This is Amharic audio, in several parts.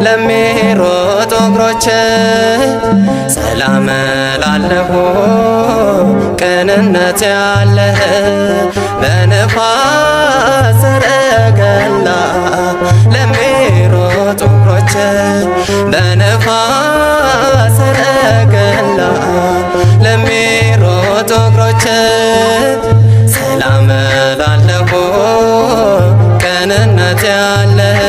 ለሚሮጡ እግሮች ሰላም እላለሁ። ቅንነት ያለህ በነፋስ ሰረገላ ለሚሮጡ እግሮች በነፋስ ሰረገላ ለሚሮጡ እግሮች ሰላም እላለሁ። ቅንነት ያለህ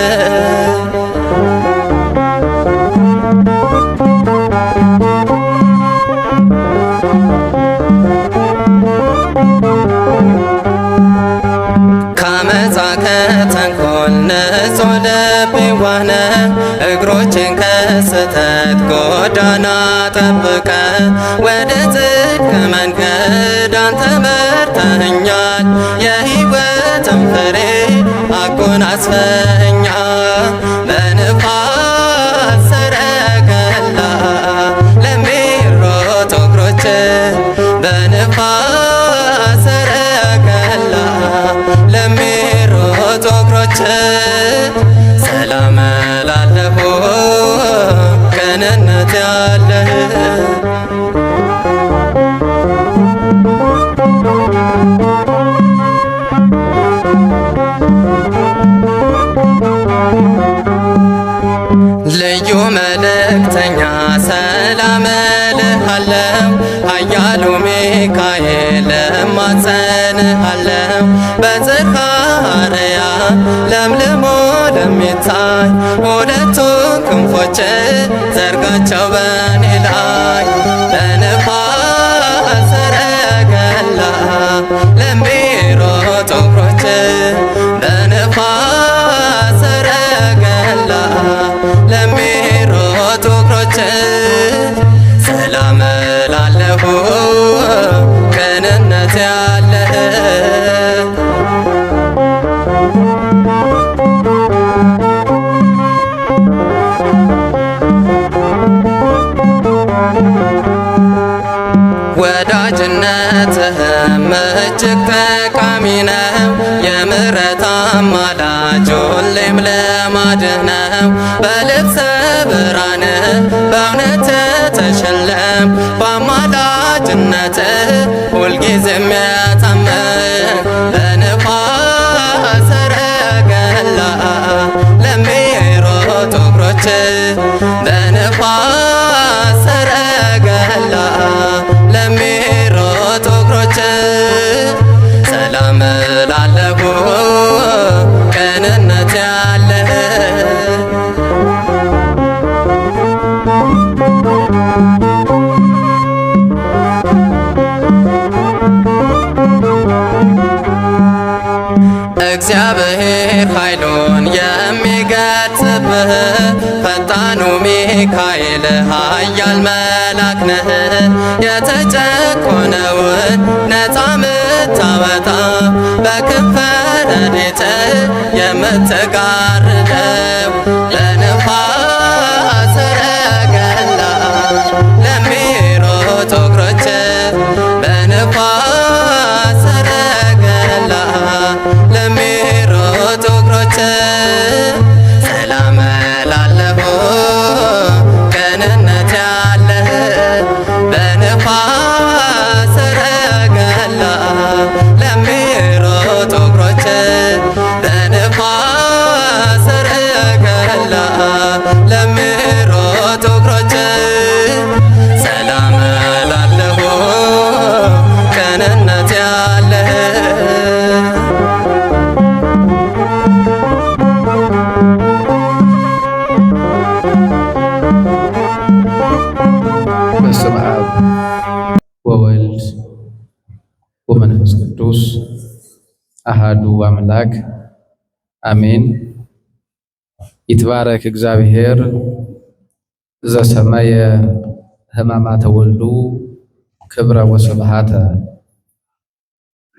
ከአመፃ ከተንኮል ንጹሕ ልብ የዋህ ነህ። እግሮቼን ከስህተት ጎዳና ጠብቀ ወደ ጽድቅ መንገድ አንተ መርተኸኛል። የሕይወትን ፍሬ አጎናጽፈኸኛል። በንፋስ ሰረገላ ለሚሮጡ እግሮች በንፋስ ሰረገላ ለሚሮጡ እግሮች ሰላም እላለሁ። ቅንነት ያለህ ልዩ መልእክተኛ ሰላም እልሃለሁ። ኃያሉ ሚካኤል እማጸንሃለሁ። በጽርሐ አርያም ለምልሞ ለሚታይ ሁለቱ ክንፎች ዘርጋቸው በኔ ላይ በነፋስ ሰረገላ ለሚሮጡ እግሮች በነፋስ ሰረገላ ለሚሮጡ እግሮች ሰላም እላለሁ። ቅንነት ያለህ ወዳጅነትህም እጅግ ጠቃሚ ነው። የምሕረት አማላጅ ሁሌም ልማድህ ነው። በልብሰ ብርሃን በእውነት ተሸለም በአማላጅነትህ ሁልጊዜም የታመን በነፋስ ሰረገላ ለሚሮጡ እግሮች በነፋስ ሰረገላ ለሚሮጡ እግሮች ሰላም እላለሁ። ቅንነት ያለህ እግዚአብሔር ኃይሉን የሚገልጽብህ ፈጣኑ ሚካኤል ኃያል መልአክ ነህ። የተጨቆነውን ነፃ ምታወጣ በክንፈ ረድኤትህ የምትጋርደው ለነፋስ ሰረገላ ለሚሮጡ እግሮች በነፋስ ሰረገላ ለሚሮጡ እግሮች ሰላም እላለሁ። ቅንነት ያለህ በነፋስ ሰረገላ ለሚሮጡ እግሮች በነፋስ ሰረገላ ለሚሮጡ እግሮች ሰላም እላለሁ። ቅንነት ያለህ በስመ አብ ወወልድ ወመንፈስ ቅዱስ አሃዱ አምላክ አሜን። ይትባረክ እግዚአብሔር ዘሰመየ ሕማማተ ወልዱ ክብረ ወስብሐተ።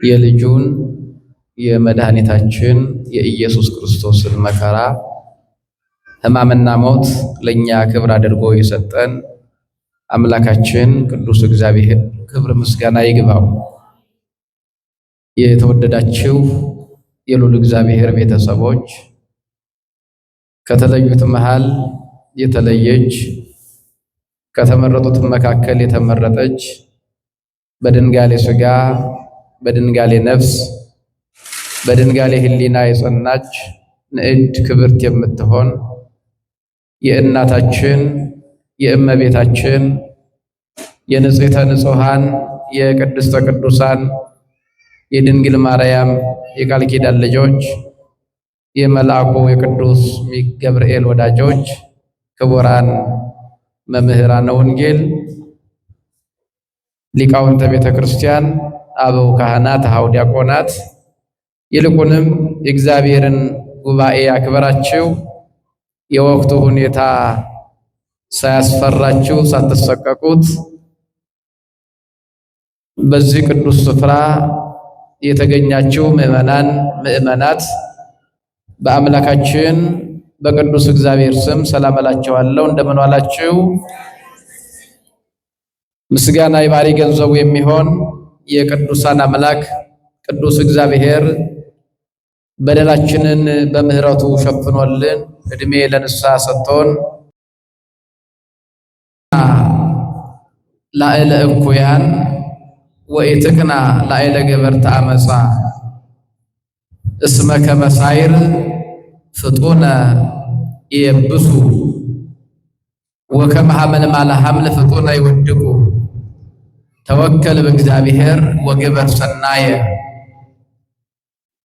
የልጁን የመድኃኒታችን የኢየሱስ ክርስቶስን መከራ ሕማምና ሞት ለእኛ ክብር አድርጎ የሰጠን አምላካችን ቅዱስ እግዚአብሔር ክብር ምስጋና ይግባው። የተወደዳችሁ የልዑል እግዚአብሔር ቤተሰቦች ከተለዩት መሃል የተለየች ከተመረጡት መካከል የተመረጠች በድንጋሌ ሥጋ በድንጋሌ ነፍስ በድንጋሌ ሕሊና የጸናች ንዕድ ክብርት የምትሆን የእናታችን የእመቤታችን የንጽሕተ ንጹሐን የቅድስተ ቅዱሳን የድንግል ማርያም የቃል ኪዳን ልጆች የመልአኩ የቅዱስ ገብርኤል ወዳጆች ክቡራን መምህራነ ወንጌል ሊቃውንተ ቤተ ክርስቲያን አበው ካህናት አኀው ዲያቆናት ይልቁንም የእግዚአብሔርን ጉባኤ አክብራችሁ የወቅቱ ሁኔታ ሳያስፈራችሁ ሳትሰቀቁት በዚህ ቅዱስ ስፍራ የተገኛችሁ ምእመናን ምእመናት በአምላካችን በቅዱስ እግዚአብሔር ስም ሰላም እላችኋለሁ። እንደምን ዋላችሁ? ምስጋና የባሕሪ ገንዘቡ የሚሆን የቅዱሳን አምላክ ቅዱስ እግዚአብሔር በደላችንን በምሕረቱ ሸፍኖልን ዕድሜ ለንስሐ ሰጥቶን ላዕለ እኩያን ወኢትቅና ላዕለ ገበርተ አመፃ እስመ ከመ ሳይር ፍጡነ ይየብሱ ወከመ ሐመልማለ ሐምል ፍጡነ ይወድቁ ተወከል በእግዚአብሔር ወግበር ሰናየ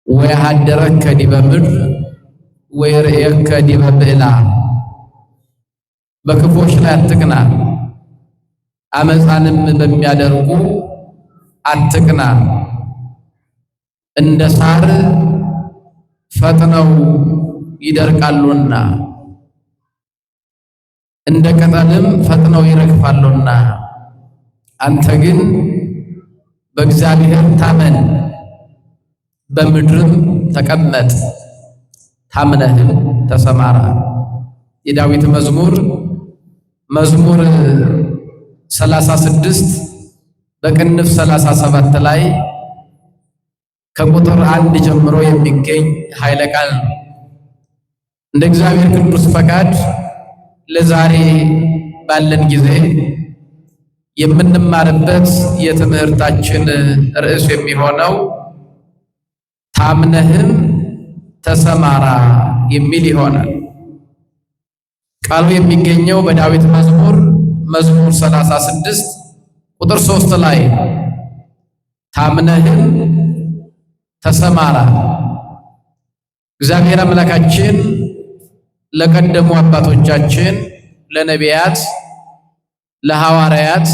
ወየሃድረከ ዲበ ምድር ወይርእየከ ዲበ ብዕላ። በክፎች ላይ አትቅና፣ አመፃንም በሚያደርጉ አትቅና። እንደ ሳር ፈጥነው ይደርቃሉና እንደ ቅጠልም ፈጥነው ይረግፋሉና፣ አንተ ግን በእግዚአብሔር ታመን፣ በምድርም ተቀመጥ፣ ታምነህም ተሰማራ። የዳዊት መዝሙር 36 በቅንፍ 37 ላይ ከቁጥር 1 ጀምሮ የሚገኝ ኃይለ ቃል ነው። እንደ እግዚአብሔር ቅዱስ ፈቃድ ለዛሬ ባለን ጊዜ የምንማርበት የትምህርታችን ርዕስ የሚሆነው ታምነህም ተሰማራ የሚል ይሆናል። ቃሉ የሚገኘው በዳዊት መዝሙር 36 ቁጥር 3 ላይ ታምነህም ተሰማራ። እግዚአብሔር አምላካችን ለቀደሙ አባቶቻችን ለነቢያት፣ ለሐዋርያት፣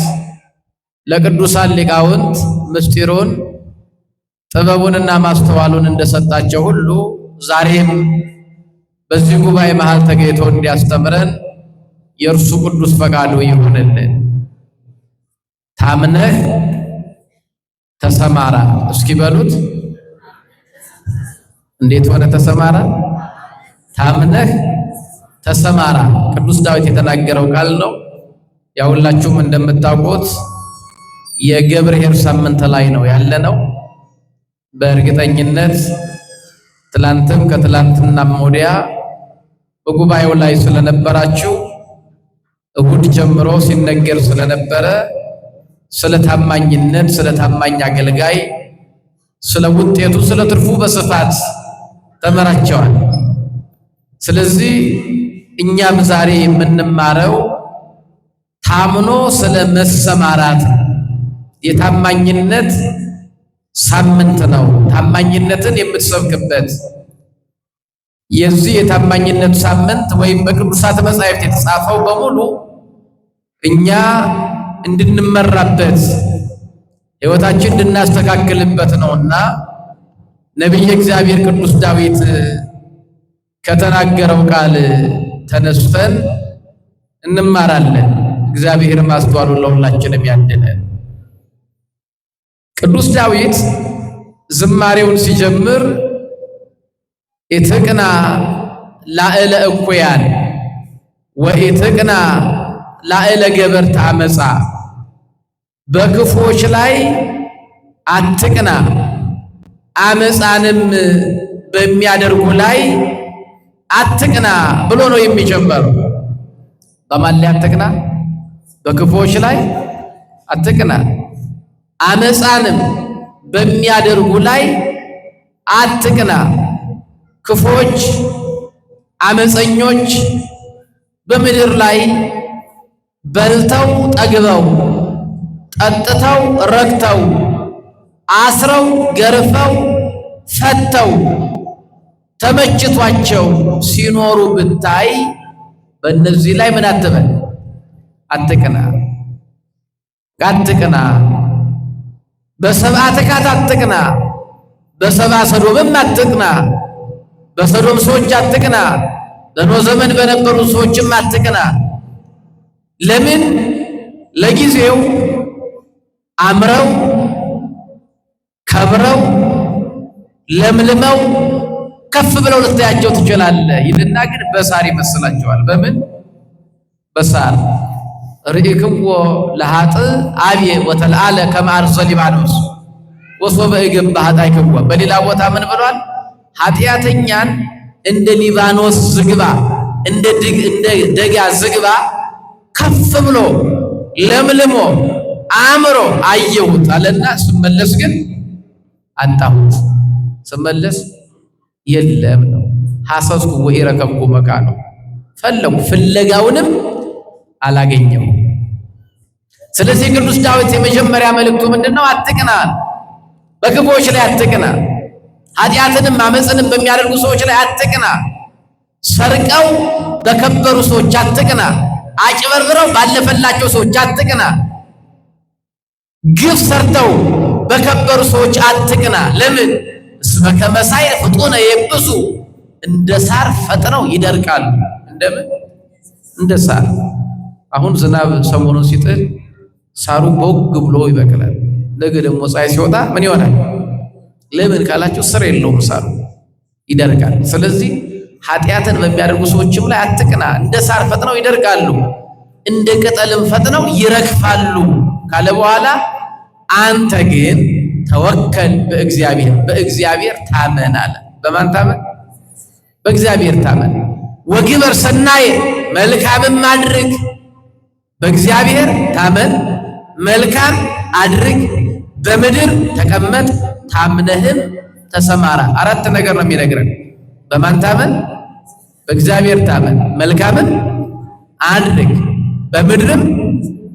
ለቅዱሳን ሊቃውንት ምስጢሩን ጥበቡንና ማስተዋሉን እንደሰጣቸው ሁሉ ዛሬም በዚህ ጉባኤ መሃል ተገኝቶ እንዲያስተምረን የእርሱ ቅዱስ ፈቃዱ ይሁንልን። ታምነህ ተሰማራ። እስኪ በሉት፣ እንዴት ሆነ ተሰማራ? ታምነህ ተሰማራ። ቅዱስ ዳዊት የተናገረው ቃል ነው። ያው ሁላችሁም እንደምታውቁት የገብርኄር ሳምንት ላይ ነው ያለነው። በእርግጠኝነት ትላንትም ከትላንትናም ወዲያ በጉባኤው ላይ ስለነበራችሁ እሁድ ጀምሮ ሲነገር ስለነበረ ስለ ታማኝነት፣ ስለ ታማኝ አገልጋይ፣ ስለ ውጤቱ፣ ስለ ትርፉ በስፋት ተመራቸዋል። ስለዚህ እኛም ዛሬ የምንማረው ታምኖ ስለ መሰማራት የታማኝነት ሳምንት ነው። ታማኝነትን የምትሰብክበት የዚህ የታማኝነት ሳምንት ወይም በቅዱሳት መጻሕፍት የተጻፈው በሙሉ እኛ እንድንመራበት ሕይወታችን እንድናስተካክልበት ነውና ነቢየ እግዚአብሔር ቅዱስ ዳዊት ከተናገረው ቃል ተነስተን እንማራለን። እግዚአብሔር ማስተዋሉን ለሁላችንም ያድለን። ቅዱስ ዳዊት ዝማሬውን ሲጀምር ኢትቅና ላዕለ እኩያን ወኢትቅና ላዕለ ገበርተ አመፃ፣ በክፉዎች ላይ አትቅና፣ አመፃንም በሚያደርጉ ላይ አትቅና ብሎ ነው የሚጀምረው። በማን ላይ አትቅና? በክፉዎች ላይ አትቅና። አመፃንም በሚያደርጉ ላይ አትቅና። ክፉዎች አመፀኞች በምድር ላይ በልተው ጠግበው ጠጥተው ረክተው አስረው ገርፈው ፈተው ተመችቷቸው ሲኖሩ ብታይ በእነዚህ ላይ ምን አትበል? አትቅና። አትቅና። በሰብአ ትካት አትቅና። በሰብአ ሰዶምም አትቅና። በሰዶም ሰዎች አትቅና። በኖህ ዘመን በነበሩ ሰዎችም አትቅና። ለምን? ለጊዜው አምረው ከብረው ለምልመው ከፍ ብለው ልታያቸው ትችላለህ ይልና ግን በሳር ይመስላቸዋል። በምን? በሳር ርኢክዎ ለኃጥእ አብየ ወተልዓለ ከመ አርሰ ሊባኖስ ወሶበ እገባ ኃጣይክዎ። በሌላ ቦታ ምን ብሏል? ኃጢአተኛን እንደ ሊባኖስ ዝግባ እንደ ደጋ ዝግባ ከፍ ብሎ ለምልሞ አምሮ አየሁት አለና ስመለስ ግን አጣሁት። ስመለስ የለም ነው። ሐሰስኩ ወኢረከብኩ መካኖ። ፈለጉ ፍለጋውንም አላገኘው። ስለዚህ ቅዱስ ዳዊት የመጀመሪያ መልእክቱ ምንድነው? አትቅና። በክፉዎች ላይ አትቅና። ኃጢአትንም አመፅንም በሚያደርጉ ሰዎች ላይ አትቅና። ሰርቀው በከበሩ ሰዎች አትቅና። አጭበርብረው ባለፈላቸው ሰዎች አትቅና። ግፍ ሰርተው በከበሩ ሰዎች አትቅና። ለምን? እስመ ከመ ሳይል ፍጡነ የብሱ፣ እንደ ሳር ፈጥነው ይደርቃሉ። እንደምን? እንደ ሳር። አሁን ዝናብ ሰሞኑን ሲጥል ሳሩ ቦግ ብሎ ይበቅላል። ነገ ደግሞ ፀሐይ ሲወጣ ምን ይሆናል? ለምን ካላችሁ ስር የለውም፣ ሳሩ ይደርቃል። ስለዚህ ኃጢአትን በሚያደርጉ ሰዎችም ላይ አትቅና። እንደ ሳር ፈጥነው ይደርቃሉ፣ እንደ ቅጠልም ፈጥነው ይረግፋሉ ካለ በኋላ አንተ ግን ተወከል በእግዚአብሔር፣ በእግዚአብሔር ታመን አለ። በማን ታመን? በእግዚአብሔር ታመን። ወግበር ሰናየ፣ መልካምም አድርግ። በእግዚአብሔር ታመን፣ መልካም አድርግ፣ በምድር ተቀመጥ፣ ታምነህም ተሰማራ። አራት ነገር ነው የሚነግረን። በማን ታመን? በእግዚአብሔር ታመን፣ መልካምም አድርግ፣ በምድርም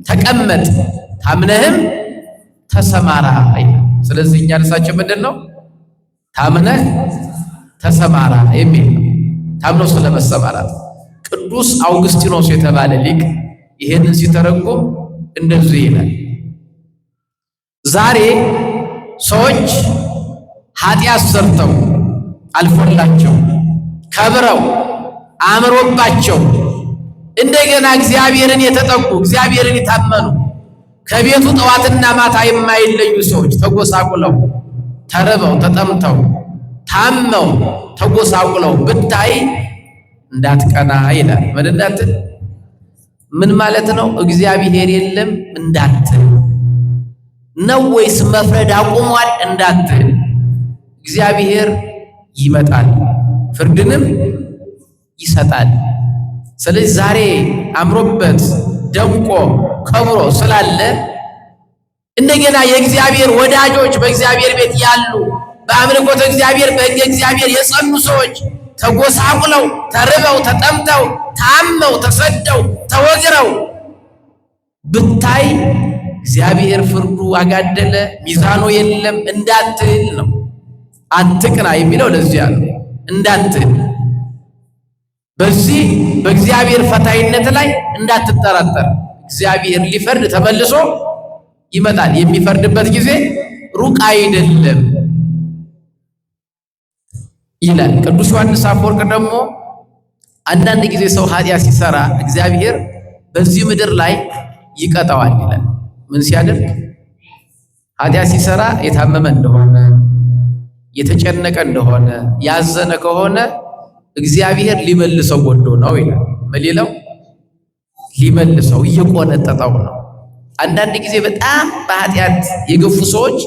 ተቀመጥ፣ ታምነህም ተሰማራ። ስለዚህ እኛ ርዕሳችን ምንድን ነው? ታምነህ ተሰማራ የሚል ነው። ታምነው ስለመሰማራት ቅዱስ አውግስጢኖስ የተባለ ሊቅ ይሄንን ሲተረጎም እንደዚህ ይላል። ዛሬ ሰዎች ኃጢአት ሰርተው አልፎላቸው ከብረው አምሮባቸው እንደገና እግዚአብሔርን የተጠጉ እግዚአብሔርን የታመኑ ከቤቱ ጠዋትና ማታ የማይለዩ ሰዎች ተጎሳቁለው ተርበው ተጠምተው ታመው ተጎሳቁለው ብታይ እንዳትቀና ይላል። ምን እንዳትል? ምን ማለት ነው? እግዚአብሔር የለም እንዳትል ነው ወይስ መፍረድ አቁሟል እንዳትል? እግዚአብሔር ይመጣል ፍርድንም ይሰጣል። ስለዚህ ዛሬ አምሮበት ደምቆ ከብሮ ስላለ እንደገና የእግዚአብሔር ወዳጆች በእግዚአብሔር ቤት ያሉ በአምልኮተ እግዚአብሔር በሕገ እግዚአብሔር የጸኑ ሰዎች ተጎሳቁለው ተርበው ተጠምተው ታመው ተሰደው ተወግረው ብታይ እግዚአብሔር ፍርዱ አጋደለ፣ ሚዛኑ የለም እንዳትል ነው። አትቅና የሚለው ለዚያ ነው። እንዳትል በዚህ በእግዚአብሔር ፈታይነት ላይ እንዳትጠራጠር። እግዚአብሔር ሊፈርድ ተመልሶ ይመጣል። የሚፈርድበት ጊዜ ሩቅ አይደለም ይላል። ቅዱስ ዮሐንስ አፈወርቅ ደግሞ አንዳንድ ጊዜ ሰው ኃጢአት ሲሰራ እግዚአብሔር በዚህ ምድር ላይ ይቀጣዋል ይላል። ምን ሲያደርግ? ኃጢአት ሲሰራ የታመመ እንደሆነ የተጨነቀ እንደሆነ ያዘነ ከሆነ እግዚአብሔር ሊመልሰው ወዶ ነው ይላል። መሌላው ሊመልሰው እየቆነጠጠው ነው። አንዳንድ ጊዜ በጣም በኃጢአት የገፉ ሰዎች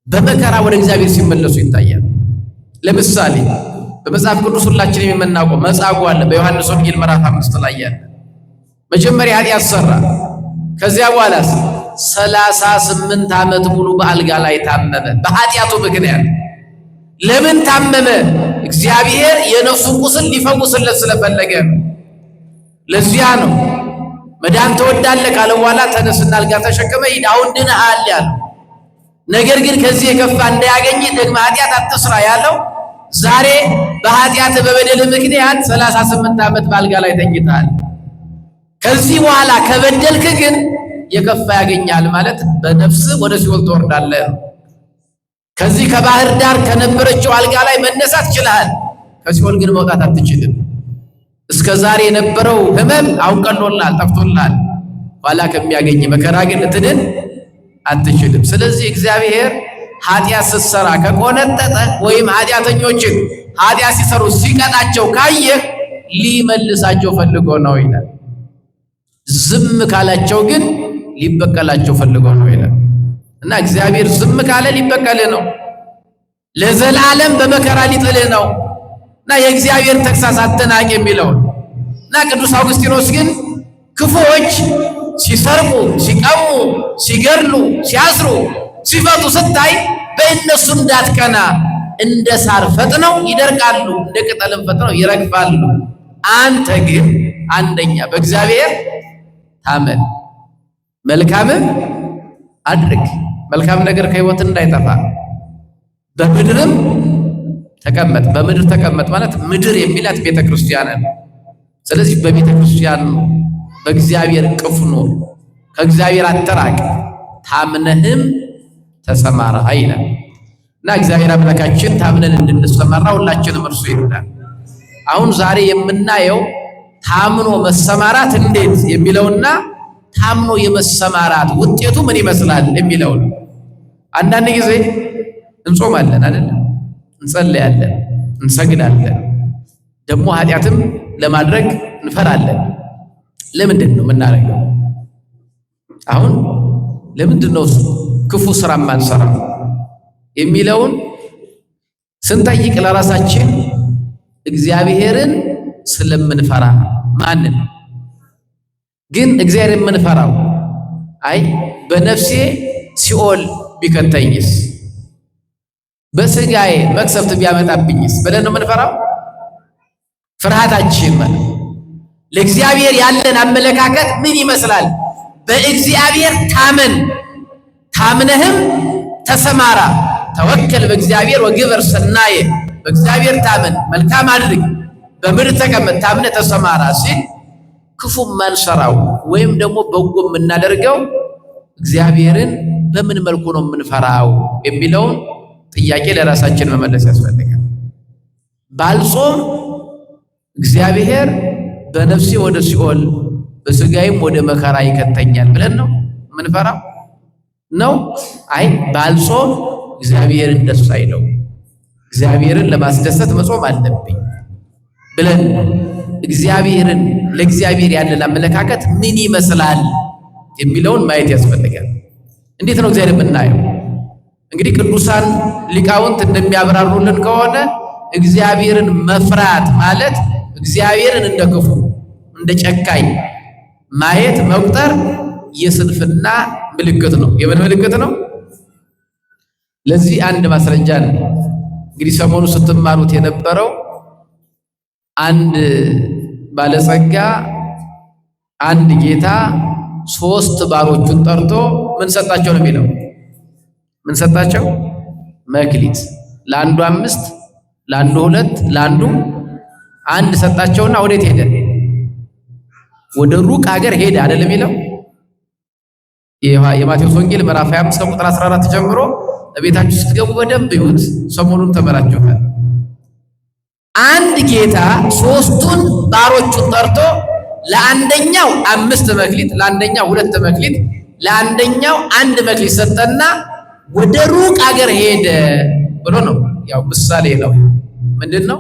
በመከራ ወደ እግዚአብሔር ሲመለሱ ይታያል። ለምሳሌ በመጽሐፍ ቅዱስ ሁላችንም የምናውቀው መጻጉዕ አለ። በዮሐንስ ወንጌል ምዕራፍ 5 ላይ ያለ መጀመሪያ ኃጢአት ሰራ። ከዚያ በኋላስ 38 ዓመት ሙሉ በአልጋ ላይ ታመመ በኃጢአቱ ምክንያት። ለምን ታመመ? እግዚአብሔር የነፍሱን ቁስል ሊፈውስለት ስለፈለገ። ለዚያ ነው መዳን ትወዳለህ ካለ በኋላ ተነስና አልጋ ተሸክመ ሂድ አሁን ድነሃል ያለው። ነገር ግን ከዚህ የከፋ እንዳያገኝ ደግመህ ኃጢአት አትስራ ያለው። ዛሬ በኃጢአት በበደል ምክንያት 38 ዓመት በአልጋ ላይ ተኝተሃል። ከዚህ በኋላ ከበደልክ ግን የከፋ ያገኛል ማለት በነፍስ ወደ ሲኦል ትወርዳለህ። ከዚህ ከባህር ዳር ከነበረችው አልጋ ላይ መነሳት ችለሃል። ከሲኦል ግን መውጣት አትችልም። እስከ ዛሬ የነበረው ህመም አሁን ቀሎልሃል፣ ጠፍቶልሃል። ኋላ ከሚያገኝ መከራ ግን ልትድን አትችልም። ስለዚህ እግዚአብሔር ኃጢአት ስትሰራ ከቆነጠጠ ወይም ኃጢአተኞችን ኃጢአት ሲሰሩ ሲቀጣቸው ካየህ ሊመልሳቸው ፈልጎ ነው ይላል። ዝም ካላቸው ግን ሊበቀላቸው ፈልጎ ነው ይላል። እና እግዚአብሔር ዝም ካለ ሊበቀልህ ነው፣ ለዘላለም በመከራ ሊጥልህ ነው። እና የእግዚአብሔር ተግሣጽ አትናቅ የሚለውን እና ቅዱስ አውግስጢኖስ ግን ክፉዎች ሲሰርቁ፣ ሲቀሙ፣ ሲገድሉ፣ ሲያስሩ፣ ሲፈቱ ስታይ በእነሱ እንዳትቀና፣ እንደ ሳር ፈጥነው ይደርቃሉ፣ እንደ ቅጠልም ፈጥነው ይረግፋሉ። አንተ ግን አንደኛ በእግዚአብሔር ታመን፣ መልካምም አድርግ። መልካም ነገር ከሕይወት እንዳይጠፋ በምድርም ተቀመጥ። በምድር ተቀመጥ ማለት ምድር የሚላት ቤተ ክርስቲያንን። ስለዚህ በቤተ ክርስቲያን በእግዚአብሔር ቅፍ ኑር፣ ከእግዚአብሔር አትራቅ፣ ታምነህም ተሰማራ ይላል። እና እግዚአብሔር አምላካችን ታምነን እንድንሰማራ ሁላችንም እርሱ ይርዳል። አሁን ዛሬ የምናየው ታምኖ መሰማራት እንዴት የሚለውና ታምኖ የመሰማራት ውጤቱ ምን ይመስላል የሚለው ነው። አንዳንድ ጊዜ እንጾማለን አይደል? እንጸልያለን፣ እንሰግዳለን፣ ደግሞ ኃጢአትም ለማድረግ እንፈራለን። ለምንድን ነው የምናደርገው? አሁን ለምንድን ነው ክፉ ስራ ማንሰራው የሚለውን ስንጠይቅ ለራሳችን እግዚአብሔርን ስለምንፈራ። ማንን ግን እግዚአብሔር የምንፈራው? አይ በነፍሴ ሲኦል ቢከተኝስ፣ በስጋዬ መቅሰፍት ቢያመጣብኝስ ብለን ነው የምንፈራው። ፍርሃታችን ማለት ለእግዚአብሔር ያለን አመለካከት ምን ይመስላል? በእግዚአብሔር ታመን፣ ታምነህም ተሰማራ። ተወከል በእግዚአብሔር ወግበር ሰናየ። በእግዚአብሔር ታመን፣ መልካም አድርግ፣ በምድር ተቀመጥ፣ ታምነህ ተሰማራ ሲል ክፉ ማንሰራው ወይም ደግሞ በጎ የምናደርገው እግዚአብሔርን በምን መልኩ ነው የምንፈራው የሚለውን ጥያቄ ለራሳችን መመለስ ያስፈልጋል። ባልጾም እግዚአብሔር በነፍሴ ወደ ሲኦል በስጋይም ወደ መከራ ይከተኛል ብለን ነው የምንፈራው ነው? አይ ባልጾም እግዚአብሔርን ደስ አይለው፣ እግዚአብሔርን ለማስደሰት መጾም አለብኝ ብለን እግዚአብሔርን ለእግዚአብሔር ያለን አመለካከት ምን ይመስላል የሚለውን ማየት ያስፈልጋል። እንዴት ነው እግዚአብሔር የምናየው? እንግዲህ ቅዱሳን ሊቃውንት እንደሚያብራሩልን ከሆነ እግዚአብሔርን መፍራት ማለት እግዚአብሔርን እንደ ክፉ እንደ ጨካኝ ማየት መቁጠር የስንፍና ምልክት ነው። የምን ምልክት ነው? ለዚህ አንድ ማስረጃ ነው። እንግዲህ ሰሞኑ ስትማሩት የነበረው አንድ ባለጸጋ አንድ ጌታ 3 ባሮቹን ጠርቶ ምን ሰጣቸው ነው የሚለው? ምን ሰጣቸው? መክሊት። ለአንዱ 5፣ ለአንዱ 2፣ ለአንዱ 1 ሰጣቸውና ወዴት ሄደ? ወደ ሩቅ ሀገር ሄደ አይደለም የሚለው? የማቴዎስ ወንጌል ምዕራፍ 25 ከቁጥር 14 ጀምሮ ቤታችሁ ስትገቡ በደንብ ይሁት። ሰሞኑን ተመራችኋል። አንድ ጌታ 3ቱን ባሮቹን ጠርቶ ለአንደኛው 5 መክሊት፣ ለአንደኛው 2 መክሊት፣ ለአንደኛው 1 መክሊት ሰጠና ወደ ሩቅ ሀገር ሄደ ብሎ ነው። ያው ምሳሌ ነው። ምንድነው?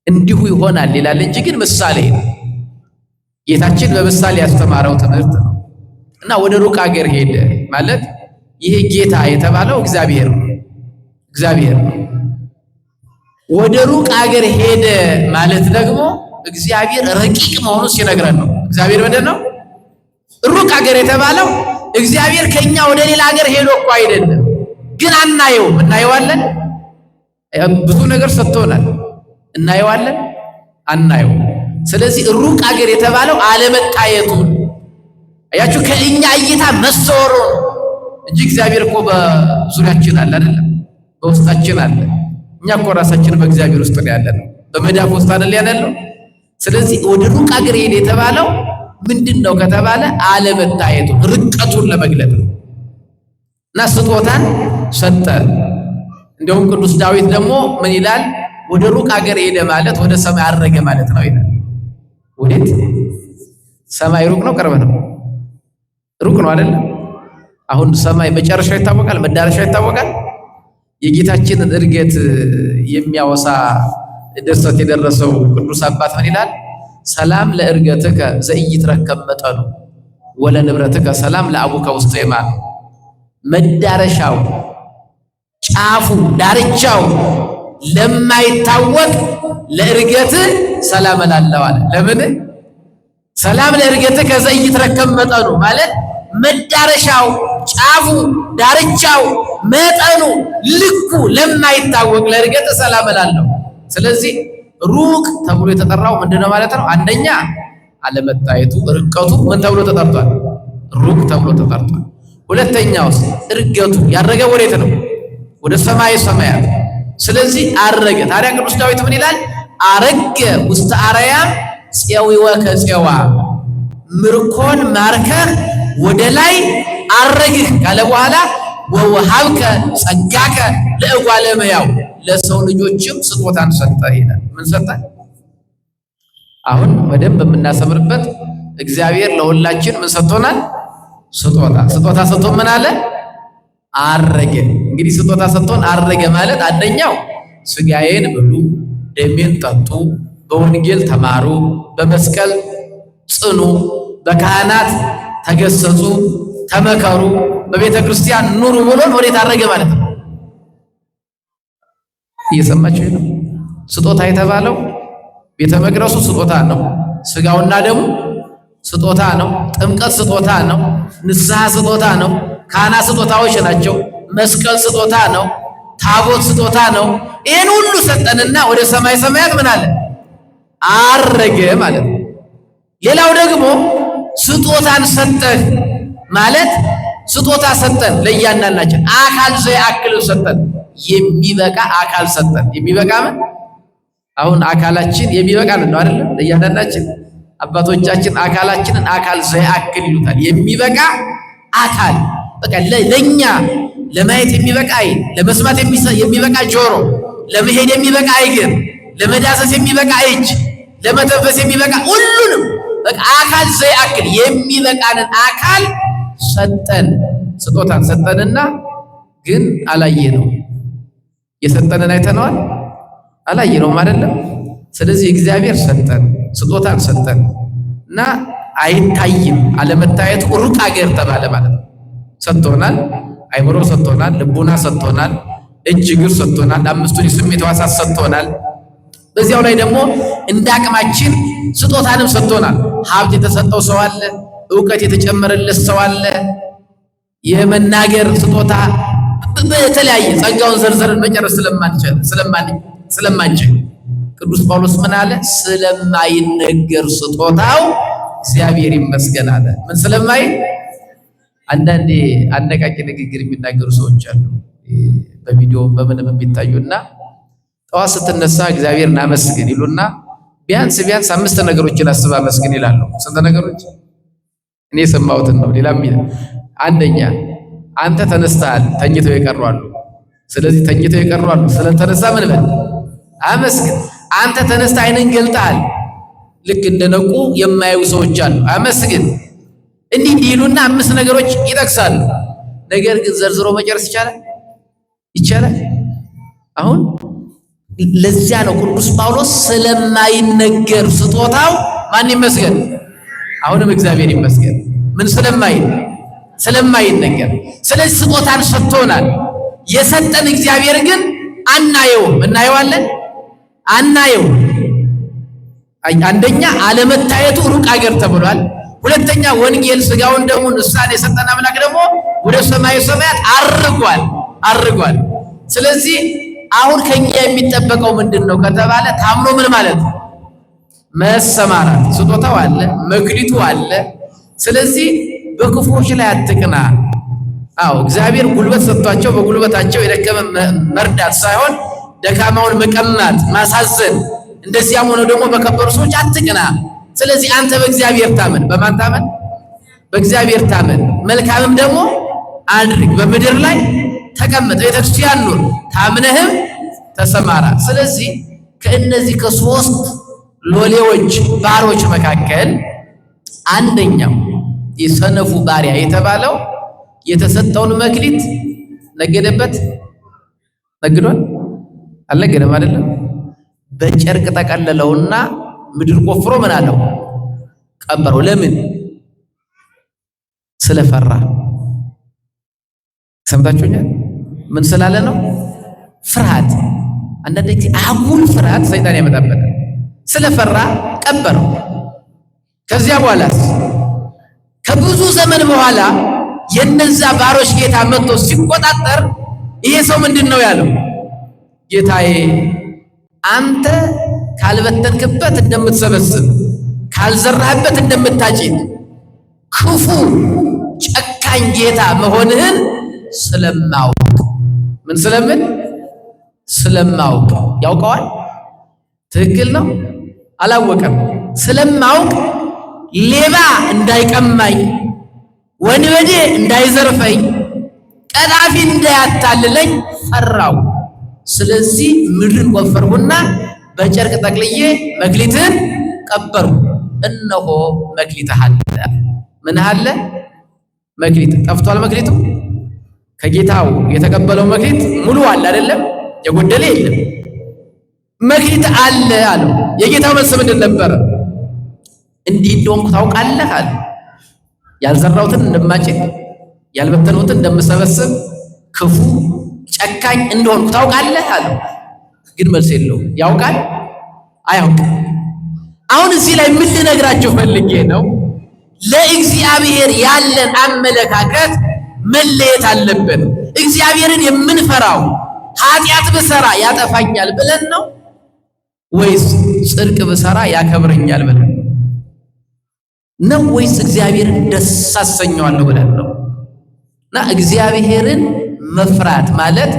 እንዲሁ ይሆናል ይላል እንጂ ግን ምሳሌ ነው። ጌታችን በምሳሌ ያስተማረው ትምህርት ነው። እና ወደ ሩቅ ሀገር ሄደ ማለት ይሄ ጌታ የተባለው እግዚአብሔር ነው። እግዚአብሔር ነው። ወደ ሩቅ ሀገር ሄደ ማለት ደግሞ እግዚአብሔር ረቂቅ መሆኑን ሲነግረን ነው። እግዚአብሔር ምንድን ነው? ሩቅ ሀገር የተባለው እግዚአብሔር ከኛ ወደ ሌላ ሀገር ሄዶ እኮ አይደለም፣ ግን አናየውም። እናየዋለን። ብዙ ነገር ሰጥቶናል፣ እናየዋለን፣ አናየውም። ስለዚህ ሩቅ ሀገር የተባለው አለመታየቱን አያችሁ፣ ከእኛ እይታ መሰወሩ እንጂ እግዚአብሔር እኮ በዙሪያችን አለ አይደለም፣ በውስጣችን አለ። እኛ እኮ ራሳችን በእግዚአብሔር ውስጥ ነው ያለነው፣ በመዳፍ ውስጥ አይደል ያለነው። ስለዚህ ወደ ሩቅ ሀገር ሄደ የተባለው ምንድነው ከተባለ አለመታየቱን ርቀቱን ለመግለጥ ነው። እና ስጦታን ሰጠ። እንደውም ቅዱስ ዳዊት ደግሞ ምን ይላል? ወደ ሩቅ ሀገር ሄደ ማለት ወደ ሰማይ አረገ ማለት ነው ይላል። ወዴት? ሰማይ ሩቅ ነው ቅርብ ነው? ሩቅ ነው አይደለም? አሁን ሰማይ መጨረሻው ይታወቃል፣ መዳረሻው ይታወቃል። የጌታችንን እርገት የሚያወሳ ድርሰት የደረሰው ቅዱስ አባት ምን ይላል? ሰላም ለእርገትከ ዘኢይትረከብ መጠኑ ወለንብረትከ ሰላም ለአቡከ ውስተ የማን። መዳረሻው ጫፉ ዳርቻው ለማይታወቅ ለእርገት ሰላም እላለሁ አለ። ለምን? ሰላም ለእርገትከ ዘኢይትረከብ መጠኑ ማለት መዳረሻው ጫፉ ዳርቻው መጠኑ ልኩ ለማይታወቅ ለእርገት ሰላም እላለሁ። ስለዚህ ሩቅ ተብሎ የተጠራው ምንድነው ማለት ነው? አንደኛ አለመታየቱ ርቀቱ ምን ተብሎ ተጠርቷል? ሩቅ ተብሎ ተጠርቷል። ሁለተኛውስ እርገቱ ያረገ ወዴት ነው? ወደ ሰማይ ሰማያት። ስለዚህ አረገ። ታዲያ ቅዱስ ዳዊት ምን ይላል? አረገ ውስተ አርያም ፄዊወከ ፄዋ፣ ምርኮን ማርከህ ወደ ላይ አረግህ ካለ በኋላ ወወሃብከ ጸጋከ ለእጓለ እመሕያው፣ ለሰው ልጆችም ስጦታን ሰጠ ይላል። ምን ሰጠ? አሁን በደንብ የምናሰምርበት እግዚአብሔር ለሁላችን ምን ሰጥቶናል? ስጦታ። ስጦታ ሰጥቶን ምን አለ? አረገ። እንግዲህ ስጦታ ሰጥቶን አረገ ማለት አንደኛው ስጋዬን ብሉ፣ ደሜን ጠጡ፣ በወንጌል ተማሩ፣ በመስቀል ጽኑ፣ በካህናት ተገሰጹ፣ ተመከሩ፣ በቤተ ክርስቲያን ኑሩ ብሎን ወዴት አረገ ማለት ነው። እየሰማችሁ ነው? ስጦታ የተባለው ቤተ መቅደሱ ስጦታ ነው። ስጋውና ደሙ ስጦታ ነው። ጥምቀት ስጦታ ነው። ንስሐ ስጦታ ነው። ካህናት ስጦታዎች ናቸው። መስቀል ስጦታ ነው። ታቦት ስጦታ ነው። ይህን ሁሉ ሰጠንና ወደ ሰማይ ሰማያት ምን አለ? አረገ ማለት ነው። ሌላው ደግሞ ስጦታን ሰጠን ማለት ስጦታ ሰጠን፣ ለእያንዳንዳችን አካል ዘያክል ሰጠን፣ የሚበቃ አካል ሰጠን። የሚበቃ ምን? አሁን አካላችን የሚበቃ ነው አይደል? ለእያንዳንዳችን አባቶቻችን አካላችንን አካል ዘያክል ይሉታል። የሚበቃ አካል በቃ ለኛ ለማየት የሚበቃ አይን፣ ለመስማት የሚበቃ ጆሮ፣ ለመሄድ የሚበቃ እግር፣ ለመዳሰስ የሚበቃ እጅ፣ ለመተንፈስ የሚበቃ ሁሉንም በቃ አካል ዘያክል የሚበቃንን አካል ሰጠን። ስጦታን ሰጠንና ግን አላየነው። የሰጠንን አይተነዋል? አላየነውም አይደለም? ስለዚህ እግዚአብሔር ሰጠን፣ ስጦታን ሰጠን እና አይታይም። አለመታየቱ ሩቅ ሀገር ተባለ ማለት ነው። ሰጥቶናል፣ አይምሮ ሰጥቶናል፣ ልቡና ሰጥቶናል፣ እጅ እግር ሰጥቶናል፣ አምስቱን የስሜት ሕዋሳት ሰጥቶናል። በዚያው ላይ ደግሞ እንደ አቅማችን ስጦታንም ሰጥቶናል። ሀብት የተሰጠው ሰው አለ፣ ዕውቀት የተጨመረለት ሰው አለ፣ የመናገር ስጦታ በተለያየ ጸጋውን ዘርዘርን መጨረስ ስለማንችል ቅዱስ ጳውሎስ ምን አለ? ስለማይነገር ስጦታው እግዚአብሔር ይመስገን አለ። ምን ስለማይ? አንዳንዴ አነቃቂ ንግግር የሚናገሩ ሰዎች አሉ፣ በቪዲዮ በምንም የሚታዩና ጠዋት ስትነሳ እግዚአብሔርን አመስግን ይሉና ቢያንስ 5 ነገሮችን አስባ አመስግን ይላሉ። ስንት ነገሮች? እኔ የሰማሁትን ነው። ሌላም አንደኛ አንተ ተነስተሃል፣ ተኝተው የቀሩ አሉ። ስለዚህ ተኝተው የቀሩ አሉ። ስለተነሳ ምን በል? አመስግን። አንተ ተነስተህ አይንን ገልጠሃል፣ ልክ እንደነቁ የማያዩ ሰዎች አሉ፣ አመስግን። እንዲህ ይሉና 5 ነገሮች ይጠቅሳሉ። ነገር ግን ዘርዝሮ መጨረስ ይቻላል? ይቻላል? አሁን ለዚያ ነው ቅዱስ ጳውሎስ ስለማይነገር ስጦታው ማን ይመስገን? አሁንም እግዚአብሔር ይመስገን። ምን ስለማይነገር። ስለዚህ ስጦታን ሰጥቶናል። የሰጠን እግዚአብሔር ግን አናየውም። እናየዋለን? አናየው። አንደኛ አለመታየቱ ሩቅ አገር ተብሏል። ሁለተኛ ወንጌል ስጋውን ደሙን እሳን የሰጠን አምላክ ደግሞ ወደ ሰማዩ ሰማያት አርጓል። ስለዚህ አሁን ከኛ የሚጠበቀው ምንድነው ከተባለ ታምኖ ምን ማለት መሰማራት። ስጦታው አለ፣ መክሊቱ አለ። ስለዚህ በክፉዎች ላይ አትቅና። እግዚአብሔር ጉልበት ሰጥቷቸው በጉልበታቸው የደከመ መርዳት ሳይሆን ደካማውን መቀማት፣ ማሳዘን። እንደዚያም ሆኖ ደግሞ በከበሩ ሰዎች አትቅና። ስለዚህ አንተ በእግዚአብሔር ታመን። በማን ታመን? በእግዚአብሔር ታመን። መልካምም ደግሞ አድርግ። በምድር ላይ ተቀመጥ፣ ቤተክርስቲያን ኑር፣ ታምነህም ተሰማራ። ስለዚህ ከእነዚህ ከሶስት ሎሌዎች ባሮች መካከል አንደኛው የሰነፉ ባሪያ የተባለው የተሰጠውን መክሊት ነገደበት። ነግዷል? አልነገደም አይደለም። በጨርቅ ጠቀለለውና ምድር ቆፍሮ ምን አለው? ቀበረው። ለምን? ስለፈራ። ሰምታችሁኛል? ምን ስላለ ነው? ፍርሃት። አንዳንድ ጊዜ አጉል ፍርሃት ሰይጣን ያመጣበታል። ስለፈራ ቀበረው። ከዚያ በኋላስ ከብዙ ዘመን በኋላ የነዛ ባሮች ጌታ መጥቶ ሲቆጣጠር ይሄ ሰው ምንድን ነው ያለው? ጌታዬ አንተ ካልበተንክበት እንደምትሰበስብ ካልዘራህበት እንደምታጭድ ክፉ ጨካኝ ጌታ መሆንህን ስለማውቅ። ምን ስለምን? ስለማውቅ። ያውቀዋል? ትክክል ነው? አላወቀም። ስለማውቅ ሌባ እንዳይቀማኝ፣ ወንበዴ እንዳይዘርፈኝ፣ ቀጣፊ እንዳያታልለኝ ፈራው። ስለዚህ ምድርን ቆፈርሁና በጨርቅ ጠቅልዬ መክሊትን ቀበርሁ። እነሆ መክሊትህ አለ። ምን አለ? መክሊት ጠፍቷል። መክሊቱ ከጌታው የተቀበለው መክሊት ሙሉ አለ አይደለም፣ የጎደለ የለም። መክሊት አለ አለው። የጌታው መልስ ምንድን ነበረ? እንዲህ እንደሆንኩ ታውቃለህ አለ። ያልዘራሁትን እንደማጭድ ያልበተንሁትን እንደምሰበስብ ክፉ ጨካኝ እንደሆንኩ ታውቃለህ አለ። ግን መልስ የለውም። ያውቃል? አያውቅም። አሁን እዚህ ላይ ምን ልነግራችሁ ፈልጌ ነው፣ ለእግዚአብሔር ያለን አመለካከት መለየት አለበት። እግዚአብሔርን የምንፈራው ኃጢአት ብሰራ ያጠፋኛል ብለን ነው ወይስ ጽድቅ ብሰራ ያከብረኛል ብለን ነው? ወይስ እግዚአብሔርን ደስ አሰኘዋለሁ ብለን ነው? እና እግዚአብሔርን መፍራት ማለት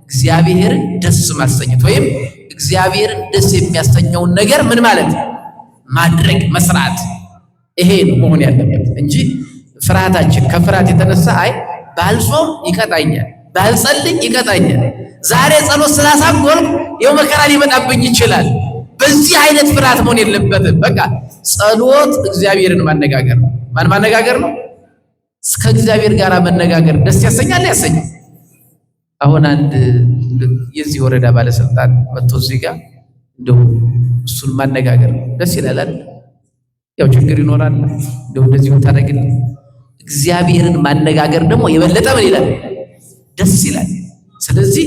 እግዚአብሔርን ደስ ማሰኘት ወይም እግዚአብሔርን ደስ የሚያሰኘውን ነገር ምን ማለት ማድረግ፣ መስራት። ይሄ ነው መሆን ያለበት እንጂ ፍርሃታችን ከፍርሃት የተነሳ አይ ባልጾም ይቀጣኛል፣ ባልጸልይ ይቀጣኛል፣ ዛሬ ጸሎት ስላሳጎልኩ ይኸው መከራ ሊመጣብኝ ይችላል። በዚህ አይነት ፍርሃት መሆን የለበትም። በቃ ጸሎት እግዚአብሔርን ማነጋገር ነው። ማን ማነጋገር ነው? እስከ እግዚአብሔር ጋር መነጋገር ደስ ያሰኛል፣ ያሰኛል። አሁን አንድ የዚህ ወረዳ ባለስልጣን መጥቶ እዚህ ጋር እንደው እሱን ማነጋገር ደስ ይላል አይደል? ያው ችግር ይኖራል፣ እንደው እንደዚህ ታደርግልኝ። እግዚአብሔርን ማነጋገር ደግሞ የበለጠ ምን ይላል? ደስ ይላል። ስለዚህ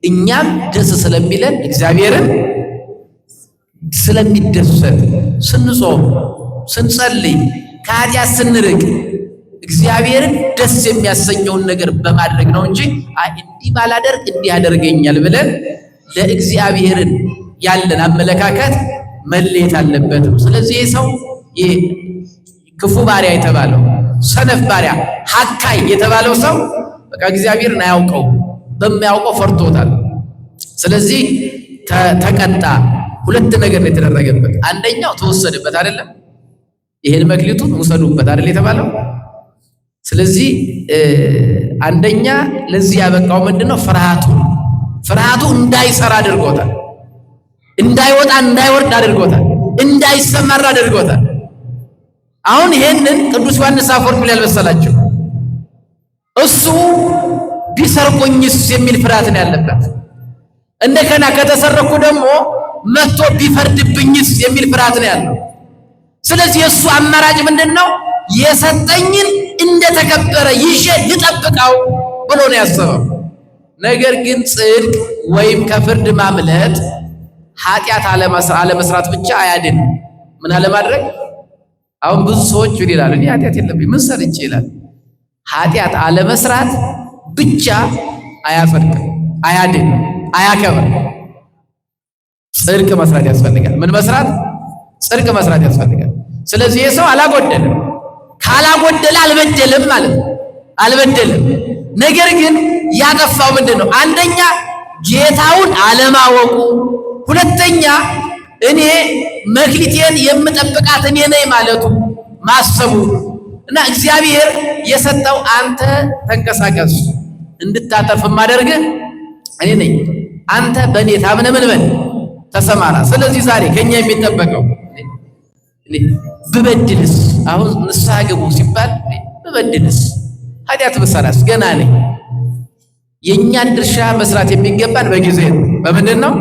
እኛም ደስ ስለሚለን እግዚአብሔርን ስለሚደሰት ስንጾም፣ ስንጸልይ፣ ከኃጢአት ስንርቅ እግዚአብሔርን ደስ የሚያሰኘውን ነገር በማድረግ ነው እንጂ እንዲህ ባላደርግ እንዲህ ያደርገኛል ብለን ለእግዚአብሔርን ያለን አመለካከት መለየት አለበትም። ስለዚህ ይህ ሰው ክፉ ባሪያ የተባለው ሰነፍ ባሪያ ሀካይ የተባለው ሰው በቃ እግዚአብሔርን አያውቀው፣ በሚያውቀው ፈርቶታል። ስለዚህ ተቀጣ። ሁለት ነገር ነው የተደረገበት። አንደኛው ተወሰደበት አይደለም፣ ይሄን መክሊቱን ውሰዱበት አይደል የተባለው። ስለዚህ አንደኛ ለዚህ ያበቃው ምንድነው? ፍርሃቱ እንዳይሰራ አድርጎታል፣ እንዳይወጣ እንዳይወርድ አድርጎታል፣ እንዳይሰማራ አድርጎታል። አሁን ይሄንን ቅዱስ ዮሐንስ አፈወርቅ ምን ያልመሰላችሁ እሱ ቢሰርቁኝስ የሚል ፍርሃት ነው ያለበት። እንደገና ከተሰረኩ ደግሞ መጥቶ ቢፈርድብኝስ የሚል ፍርሃት ነው ያለው። ስለዚህ እሱ አማራጭ ምንድነው? የሰጠኝን እንደተከበረ ይዤ ልጠብቀው ብሎ ነው ያሰበው። ነገር ግን ጽድቅ ወይም ከፍርድ ማምለጥ ኃጢአት አለመስራት ብቻ አያድን። ምን አለማድረግ? አሁን ብዙ ሰዎች ምን ይላሉ? እኔ ኃጢአት የለብኝ ምን ሰርቼ ይላል። ኃጢአት አለመስራት ብቻ አያጸድቅም፣ አያድን፣ አያከብር። ጽድቅ መስራት ያስፈልጋል። ምን መስራት? ጽድቅ መስራት ያስፈልጋል። ስለዚህ የሰው አላጎደለም፣ ካላጎደለ አልበደለም ማለት ነው። አልበደለም። ነገር ግን ያጠፋው ምንድን ነው? አንደኛ ጌታውን አለማወቁ፣ ሁለተኛ እኔ መክሊቴን የምጠብቃት እኔ ነኝ ማለቱ ማሰቡ እና እግዚአብሔር የሰጠው አንተ ተንቀሳቀስ እንድታተርፍ ማደርግህ እኔ ነኝ፣ አንተ በእኔ ታምነህ ምን በል ተሰማራ። ስለዚህ ዛሬ ከኛ የሚጠበቀው ብበድልስ፣ አሁን ንስሐ ግቡ ሲባል ብበድልስ፣ ኃጢአት ብሰራስ ገና ነኝ። የእኛን ድርሻ መስራት የሚገባን በጊዜ ነው። በምንድን ነው?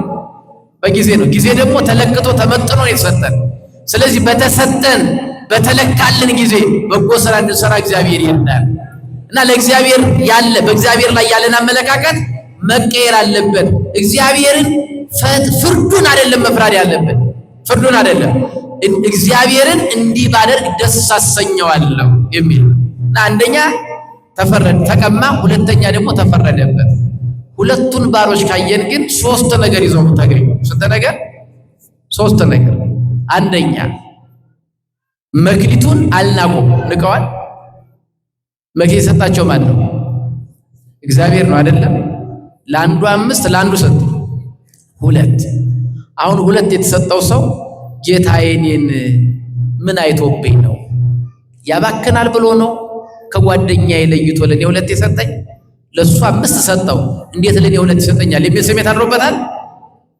በጊዜ ነው። ጊዜ ደግሞ ተለክቶ ተመጥኖ ነው የተሰጠን። ስለዚህ በተሰጠን በተለካልን ጊዜ በጎ ስራ እንድንሰራ እግዚአብሔር ይርዳል እና ለእግዚአብሔር ያለ በእግዚአብሔር ላይ ያለን አመለካከት መቀየር አለበት። እግዚአብሔርን ፍርዱን አይደለም መፍራት ያለብን፣ ፍርዱን አይደለም እግዚአብሔርን እንዲህ ባደርግ ደስ አሰኘዋለሁ የሚል እና አንደኛ ተቀማ፣ ሁለተኛ ደግሞ ተፈረደበት። ሁለቱን ባሮች ካየን ግን ሶስት ነገር ይዘው ተገኙ። ስንት ነገር? ሶስት ነገር። አንደኛ መክሊቱን አልናቁም፣ ንቀዋል። መክሊት የሰጣቸው ማን ነው? እግዚአብሔር ነው አይደለም? ለአንዱ 5 ለአንዱ ስንት? 2። አሁን 2 የተሰጠው ሰው ጌታዬን ምን አይቶብኝ ነው? ያባክናል ብሎ ነው? ከጓደኛዬ ለይቶ ለኔ 2 የሰጠኝ? ለሱ 5 ሰጠው፣ እንዴት ለኔ 2 ይሰጠኛል የሚል ስሜት አድሮበታል?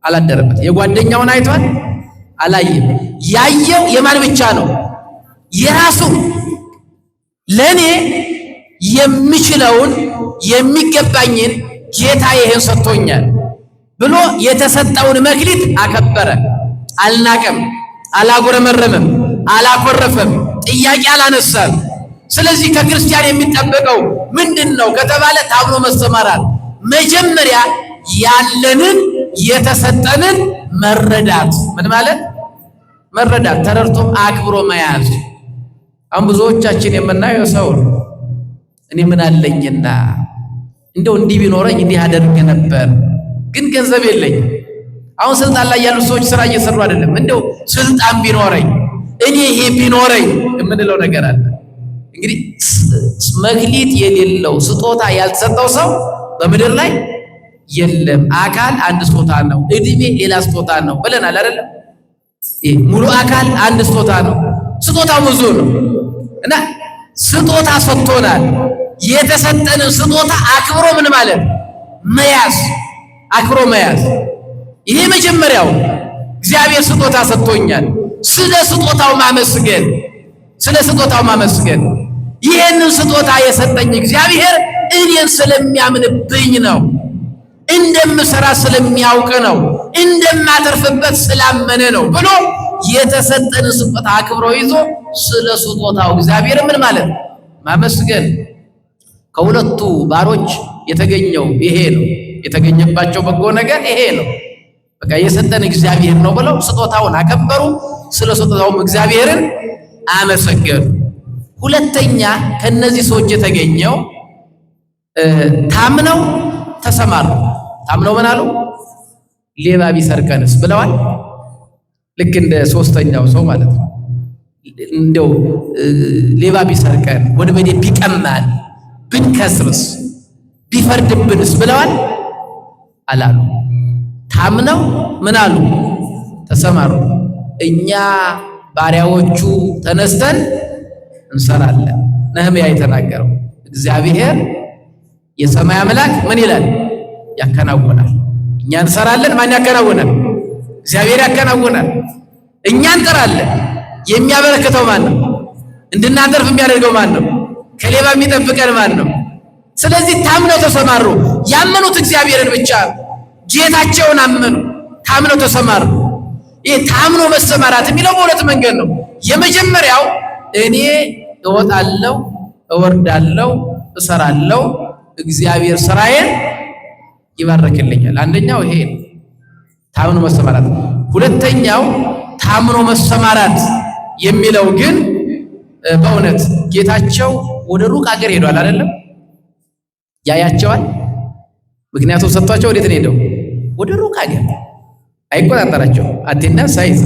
አላደረበት። የጓደኛውን አይቷል? አላየም። ያየው የማን ብቻ ነው? የራሱ። ለኔ የሚችለውን የሚገባኝን ጌታ ይሄን ሰጥቶኛል ብሎ የተሰጠውን መክሊት አከበረ። አልናቀም፣ አላጎረመረመም፣ አላኮረፈም፣ ጥያቄ አላነሳም። ስለዚህ ከክርስቲያን የሚጠበቀው ምንድን ነው ከተባለ ታምኖ መሰማራት። መጀመሪያ ያለንን የተሰጠንን መረዳት። ምን ማለት? መረዳት፣ ተረድቶም አክብሮ መያዝ። አሁን ብዙዎቻችን የምናየው ሰው እኔ ምን አለኝና እንደው እንዲህ ቢኖረኝ እንዲህ አደርግ ነበር፣ ግን ገንዘብ የለኝም። አሁን ስልጣን ላይ ያሉ ሰዎች ስራ እየሰሩ አይደለም። እንደው ስልጣን ቢኖረኝ እኔ ይሄ ቢኖረኝ የምንለው ነገር አለ። እንግዲህ መክሊት የሌለው ስጦታ ያልተሰጠው ሰው በምድር ላይ የለም። አካል አንድ ስጦታ ነው፣ እድሜ ሌላ ስጦታ ነው ብለናል አይደለም? ሙሉ አካል አንድ ስጦታ ነው፣ ስጦታው ብዙ ነው እና ስጦታ ሰጥቶናል። የተሰጠንን ስጦታ አክብሮ ምን ማለት መያዝ፣ አክብሮ መያዝ። ይሄ መጀመሪያው እግዚአብሔር ስጦታ ሰጥቶኛል፣ ስለ ስጦታው ማመስገን፣ ስለ ስጦታው ማመስገን። ይሄንን ስጦታ የሰጠኝ እግዚአብሔር እኔን ስለሚያምንብኝ ነው፣ እንደምሰራ ስለሚያውቅ ነው፣ እንደማተርፍበት ስላመነ ነው ብሎ የተሰጠንን ስጦታ አክብሮ ይዞ ስለ ስጦታው እግዚአብሔር ምን ማለት ማመስገን። ከሁለቱ ባሮች የተገኘው ይሄ ነው። የተገኘባቸው በጎ ነገር ይሄ ነው። በቃ የሰጠን እግዚአብሔር ነው ብለው ስጦታውን አከበሩ፣ ስለ ስጦታውም እግዚአብሔርን አመሰገኑ። ሁለተኛ ከነዚህ ሰዎች የተገኘው ታምነው ተሰማሩ። ታምነው ምን አሉ? ሌባ ቢሰርቀንስ ብለዋል። ልክ እንደ ሶስተኛው ሰው ማለት ነው። እንደው ሌባ ቢሰርቀን፣ ወንበዴ ቢቀማን፣ ብንከስርስ፣ ቢፈርድብንስ ብለዋል አላሉ። ታምነው ምን አሉ? ተሰማሩ። እኛ ባሪያዎቹ ተነስተን እንሰራለን። ነህምያ የተናገረው እግዚአብሔር የሰማይ አምላክ ምን ይላል? ያከናውናል። እኛ እንሰራለን፣ ማን ያከናውናል? እግዚአብሔር ያከናውናል። እኛ እንጠራለን፣ የሚያበረክተው ማን ነው? እንድናተርፍ የሚያደርገው ማን ነው? ከሌባ የሚጠብቀን ማን ነው? ስለዚህ ታምነው ተሰማሩ። ያመኑት እግዚአብሔርን ብቻ ጌታቸውን አመኑ፣ ታምነው ተሰማሩ። ይህ ታምኖ መሰማራት የሚለው በሁለት መንገድ ነው። የመጀመሪያው እኔ እወጣለሁ፣ እወርዳለሁ፣ እሰራለሁ፣ እግዚአብሔር ስራዬን ይባርክልኛል። አንደኛው ይሄ ታምኖ መሰማራት ነው። ሁለተኛው ታምኖ መሰማራት የሚለው ግን በእውነት ጌታቸው ወደ ሩቅ ሀገር ሄዷል አይደለም? ያያቸዋል። ምክንያቱም ሰጥቷቸው ወዴት ነው ሄደው? ወደ ሩቅ ሀገር። አይቆጣጠራቸው። አቴንዳንስ ሳይዝ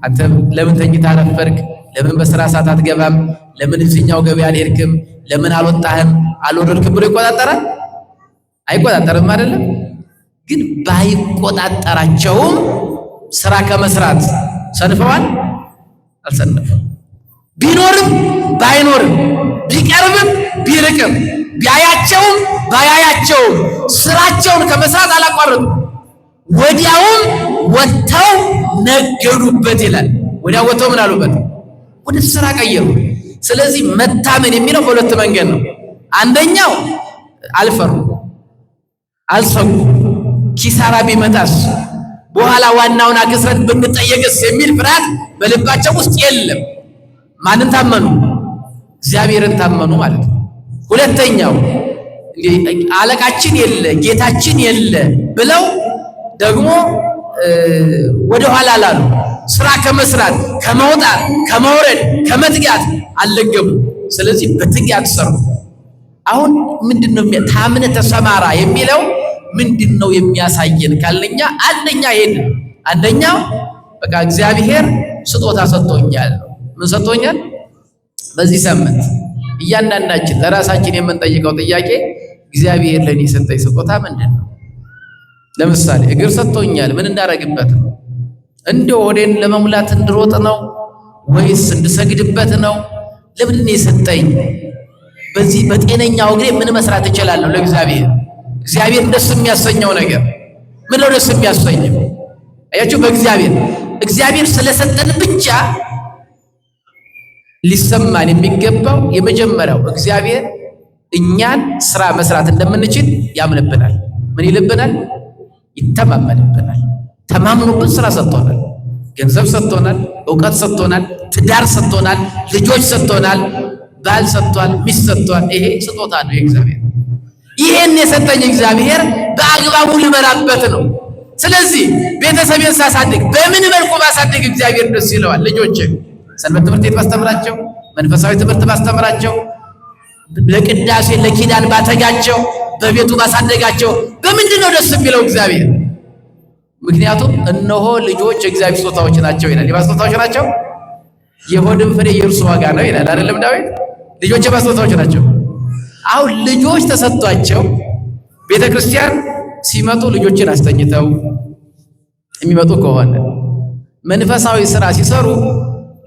አንተ ለምን ተኝተህ አረፈርክ? ለምን በስራ ሰዓት አትገባም? ለምን እዚህኛው ገበያ አልሄድክም? ለምን አልወጣህም አልወረድክም ብሎ ይቆጣጠራል? አይቆጣጠርም አይደለም? ግን ባይቆጣጠራቸውም ስራ ከመስራት ሰንፈዋል? አልሰነፉም። ቢኖርም ባይኖርም ቢቀርብም ቢርቅም ቢያያቸውም ባያያቸውም ስራቸውን ከመስራት አላቋረጡም። ወዲያውም ወጥተው ነገዱበት ይላል። ወዲያው ወጥተው ምን አሉበት? ወደ ስራ ቀየሩ። ስለዚህ መታመን የሚለው በሁለት መንገድ ነው። አንደኛው አልፈሩ፣ አልሰጉ፣ ኪሳራ ቢመጣስ በኋላ ዋናውን አክስረት ብንጠየቅስ የሚል ፍርሃት በልባቸው ውስጥ የለም። ማንን ታመኑ? እግዚአብሔርን ታመኑ ማለት ነው። ሁለተኛው አለቃችን የለ ጌታችን የለ ብለው ደግሞ ወደ ኋላ ላሉ ስራ ከመስራት ከመውጣት ከመውረድ ከመትጋት አልለገሙ። ስለዚህ በትጋት ሰሩ። አሁን ምንድነው ታምነ ተሰማራ የሚለው ምንድነው የሚያሳየን ካልኛ አንደኛ ይሄን አንደኛው በቃ እግዚአብሔር ስጦታ ሰጥቶኛል። ምን ሰጥቶኛል? በዚህ ሳምንት እያንዳንዳችን ለራሳችን የምንጠይቀው ጥያቄ እግዚአብሔር ለኔ የሰጠኝ ስጦታ ምንድነው? ለምሳሌ እግር ሰጥቶኛል፣ ምን እንዳረግበት ነው? እንደው ሆዴን ለመሙላት እንድሮጥ ነው ወይስ እንድሰግድበት ነው? ለምን ነው የሰጠኝ? በዚህ በጤነኛው እግሬ ምን መስራት እችላለሁ ለእግዚአብሔር? እግዚአብሔር ደስ የሚያሰኘው ነገር ምን ነው? ደስ የሚያሰኘው አያችሁ፣ እግዚአብሔር ስለሰጠን ብቻ ሊሰማን የሚገባው የመጀመሪያው እግዚአብሔር እኛን ስራ መስራት እንደምንችል ያምንብናል። ምን ይልብናል? ይተማመንብናል። ተማምኖብን ስራ ሰጥቶናል። ገንዘብ ሰጥቶናል፣ ዕውቀት ሰጥቶናል፣ ትዳር ሰጥቶናል፣ ልጆች ሰጥቶናል፣ ባል ሰጥቷል፣ ሚስት ሰጥቷል። ይሄ ስጦታ ነው የእግዚአብሔር። ይሄን የሰጠኝ እግዚአብሔር በአግባቡ ልመራበት ነው። ስለዚህ ቤተሰቤን ሳሳድግ በምን መልኩ ባሳድግ እግዚአብሔር ደስ ይለዋል? ልጆች ሰንበት ትምህርት ቤት ባስተምራቸው፣ መንፈሳዊ ትምህርት ባስተምራቸው፣ ለቅዳሴ ለኪዳን ባተጋቸው፣ በቤቱ ባሳደጋቸው በምንድን ነው ደስ የሚለው እግዚአብሔር? ምክንያቱም እነሆ ልጆች የእግዚአብሔር ስጦታዎች ናቸው ይላል። የማን ስጦታዎች ናቸው? የሆድም ፍሬ የእርሱ ዋጋ ነው ይላል አይደለም ዳዊት? ልጆች የማን ስጦታዎች ናቸው? አሁን ልጆች ተሰጥቷቸው ቤተ ክርስቲያን ሲመጡ ልጆችን አስተኝተው የሚመጡ ከሆነ መንፈሳዊ ስራ ሲሰሩ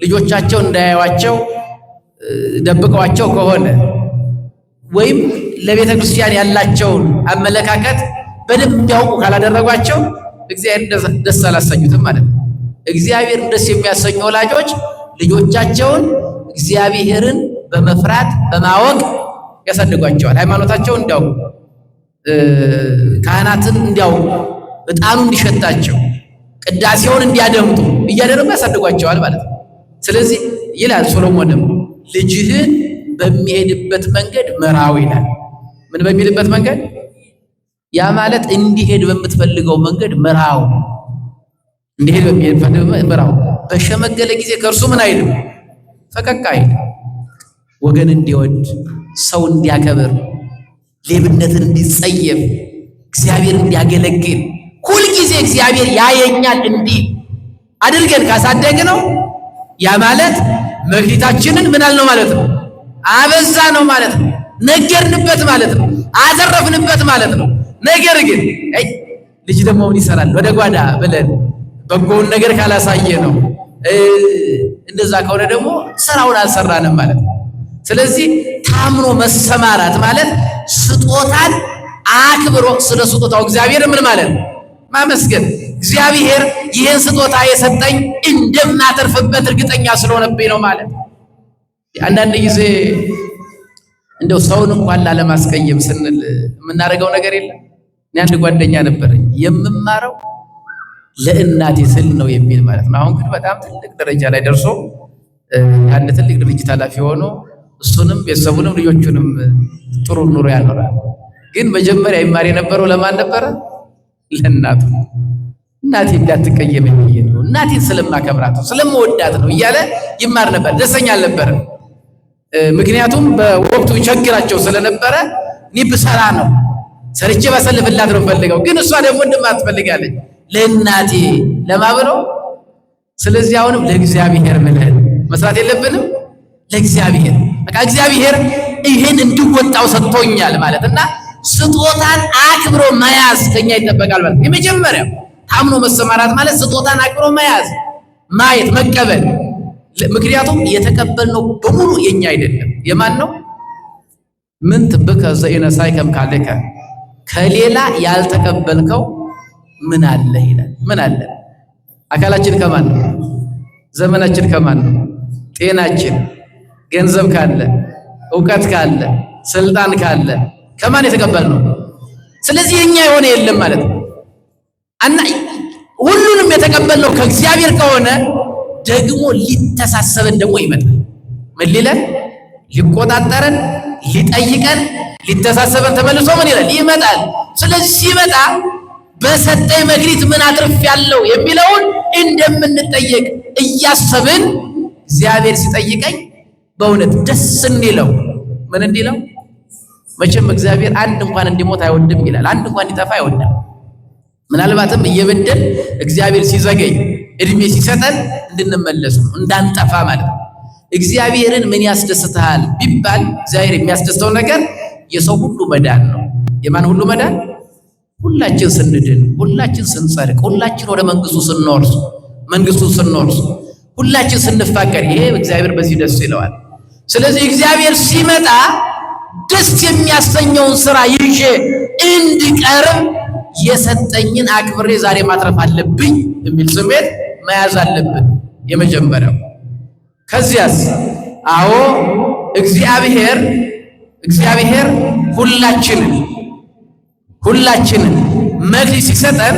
ልጆቻቸው እንዳያዩዋቸው ደብቀዋቸው ከሆነ ወይም ለቤተ ክርስቲያን ያላቸውን አመለካከት በደንብ ያውቁ ካላደረጓቸው እግዚአብሔር ደስ አላሰኙትም ማለት ነው። እግዚአብሔር ደስ የሚያሰኙ ወላጆች ልጆቻቸውን እግዚአብሔርን በመፍራት በማወቅ ያሳድጓቸዋል። ሃይማኖታቸውን እንዲያውቁ፣ ካህናትን እንዲያውቁ፣ ዕጣኑ እንዲሸታቸው፣ ቅዳሴውን እንዲያደምጡ እያደረጉ ያሳድጓቸዋል ማለት ነው። ስለዚህ ይላል ሶሎሞንም ልጅህን በሚሄድበት መንገድ ምራው ይላል። ምን በሚልበት መንገድ? ያ ማለት እንዲሄድ በምትፈልገው መንገድ ምራው። እንዲሄድ በሚሄድበት ምራው። በሸመገለ ጊዜ ከእርሱ ምን አይልም? ፈቀቅ አይልም። ወገን እንዲወድ፣ ሰው እንዲያከብር፣ ሌብነትን እንዲጸየፍ፣ እግዚአብሔር እንዲያገለግል፣ ሁልጊዜ እግዚአብሔር ያየኛል እንዲህ አድርገን ካሳደግ ነው ያ ማለት መክሊታችንን ምን አልነው ማለት ነው? አበዛ ነው ማለት ነው። ነገርንበት ማለት ነው። አዘረፍንበት ማለት ነው። ነገር ግን ልጅ ደግሞ ምን ይሰራል ወደ ጓዳ ብለን በጎውን ነገር ካላሳየ ነው እንደዛ ከሆነ ደግሞ ስራውን አልሰራንም ማለት ነው። ስለዚህ ታምኖ መሰማራት ማለት ስጦታን አክብሮ ስለ ስጦታው እግዚአብሔር ምን ማለት ነው? ማመስገን። እግዚአብሔር ይህን ስጦታ የሰጠኝ እንደማተርፍበት እርግጠኛ ስለሆነብኝ ነው ማለት። አንዳንድ ጊዜ እንደው ሰውን እንኳን ላለማስቀየም ስንል የምናደርገው ነገር የለም። እኔ አንድ ጓደኛ ነበረኝ የምማረው ለእናቴ ስል ነው የሚል ማለት ነው። አሁን ግን በጣም ትልቅ ደረጃ ላይ ደርሶ አንድ ትልቅ ድርጅት ኃላፊ ሆኖ እሱንም ቤተሰቡንም ልጆቹንም ጥሩ ኑሮ ያኖራል። ግን መጀመሪያ ይማር የነበረው ለማን ነበረ? ለእናቱ። እናቴ እንዳትቀየመኝ ብዬ ነው፣ እናቴን ስለማከብራት ነው፣ ስለምወዳት ነው እያለ ይማር ነበር። ደስተኛ አልነበረም። ምክንያቱም በወቅቱ ቸግራቸው ስለነበረ እኔ ብሰራ ነው ሰርቼ ባሰልፍላት ነው ፈልገው፣ ግን እሷ ደግሞ እንደማትፈልጋለች ለእናቴ ለማብረው። ስለዚህ አሁንም ለእግዚአብሔር ብለን መስራት የለብንም። ለእግዚአብሔር በቃ እግዚአብሔር ይሄን እንድወጣው ሰጥቶኛል ማለት እና ስጦታን አክብሮ መያዝ ከኛ ይጠበቃል ማለት። የመጀመሪያው ታምኖ መሰማራት ማለት ስጦታን አክብሮ መያዝ፣ ማየት፣ መቀበል። ምክንያቱም የተቀበልነው በሙሉ የኛ አይደለም። የማን ነው? ምን ትብከ ዘኢነሳይከም ካለከ፣ ከሌላ ያልተቀበልከው ምን አለ ይላል። ምን አለ? አካላችን ከማን ነው? ዘመናችን ከማን ነው? ጤናችን፣ ገንዘብ ካለ፣ ዕውቀት ካለ፣ ስልጣን ካለ ከማን የተቀበልነው? ስለዚህ የኛ የሆነ የለም ማለት ነው። እና ሁሉንም የተቀበልነው ከእግዚአብሔር ከሆነ ደግሞ ሊተሳሰበን ደግሞ ይመጣል። ምን ሊለን? ሊቆጣጠረን፣ ሊጠይቀን፣ ሊተሳሰበን ተመልሶ ምን ይላል? ይመጣል። ስለዚህ ሲመጣ በሰጠኝ መክሊት ምን አትርፍ ያለው የሚለውን እንደምንጠየቅ እያሰብን እግዚአብሔር ሲጠይቀኝ በእውነት ደስ እንዲለው ምን እንዲለው? መቼም እግዚአብሔር አንድ እንኳን እንዲሞት አይወድም ይላል። አንድ እንኳን እንዲጠፋ አይወድም። ምናልባትም እየበደል እግዚአብሔር ሲዘገይ እድሜ ሲሰጠን እንድንመለስ ነው፣ እንዳንጠፋ ማለት ነው። እግዚአብሔርን ምን ያስደስትሃል ቢባል እግዚአብሔር የሚያስደስተው ነገር የሰው ሁሉ መዳን ነው። የማን ሁሉ መዳን? ሁላችን ስንድን፣ ሁላችን ስንጸድቅ፣ ሁላችን ወደ መንግስቱ ስንወርስ፣ ሁላችን ስንፋቀር፣ ይሄ እግዚአብሔር በዚህ ደስ ይለዋል። ስለዚህ እግዚአብሔር ሲመጣ ደስ የሚያሰኘውን ስራ ይዤ እንድቀርብ የሰጠኝን አክብሬ ዛሬ ማትረፍ አለብኝ የሚል ስሜት መያዝ አለብን። የመጀመሪያው። ከዚያስ አዎ እግዚአብሔር ሁላችንን መክሊት ሲሰጠን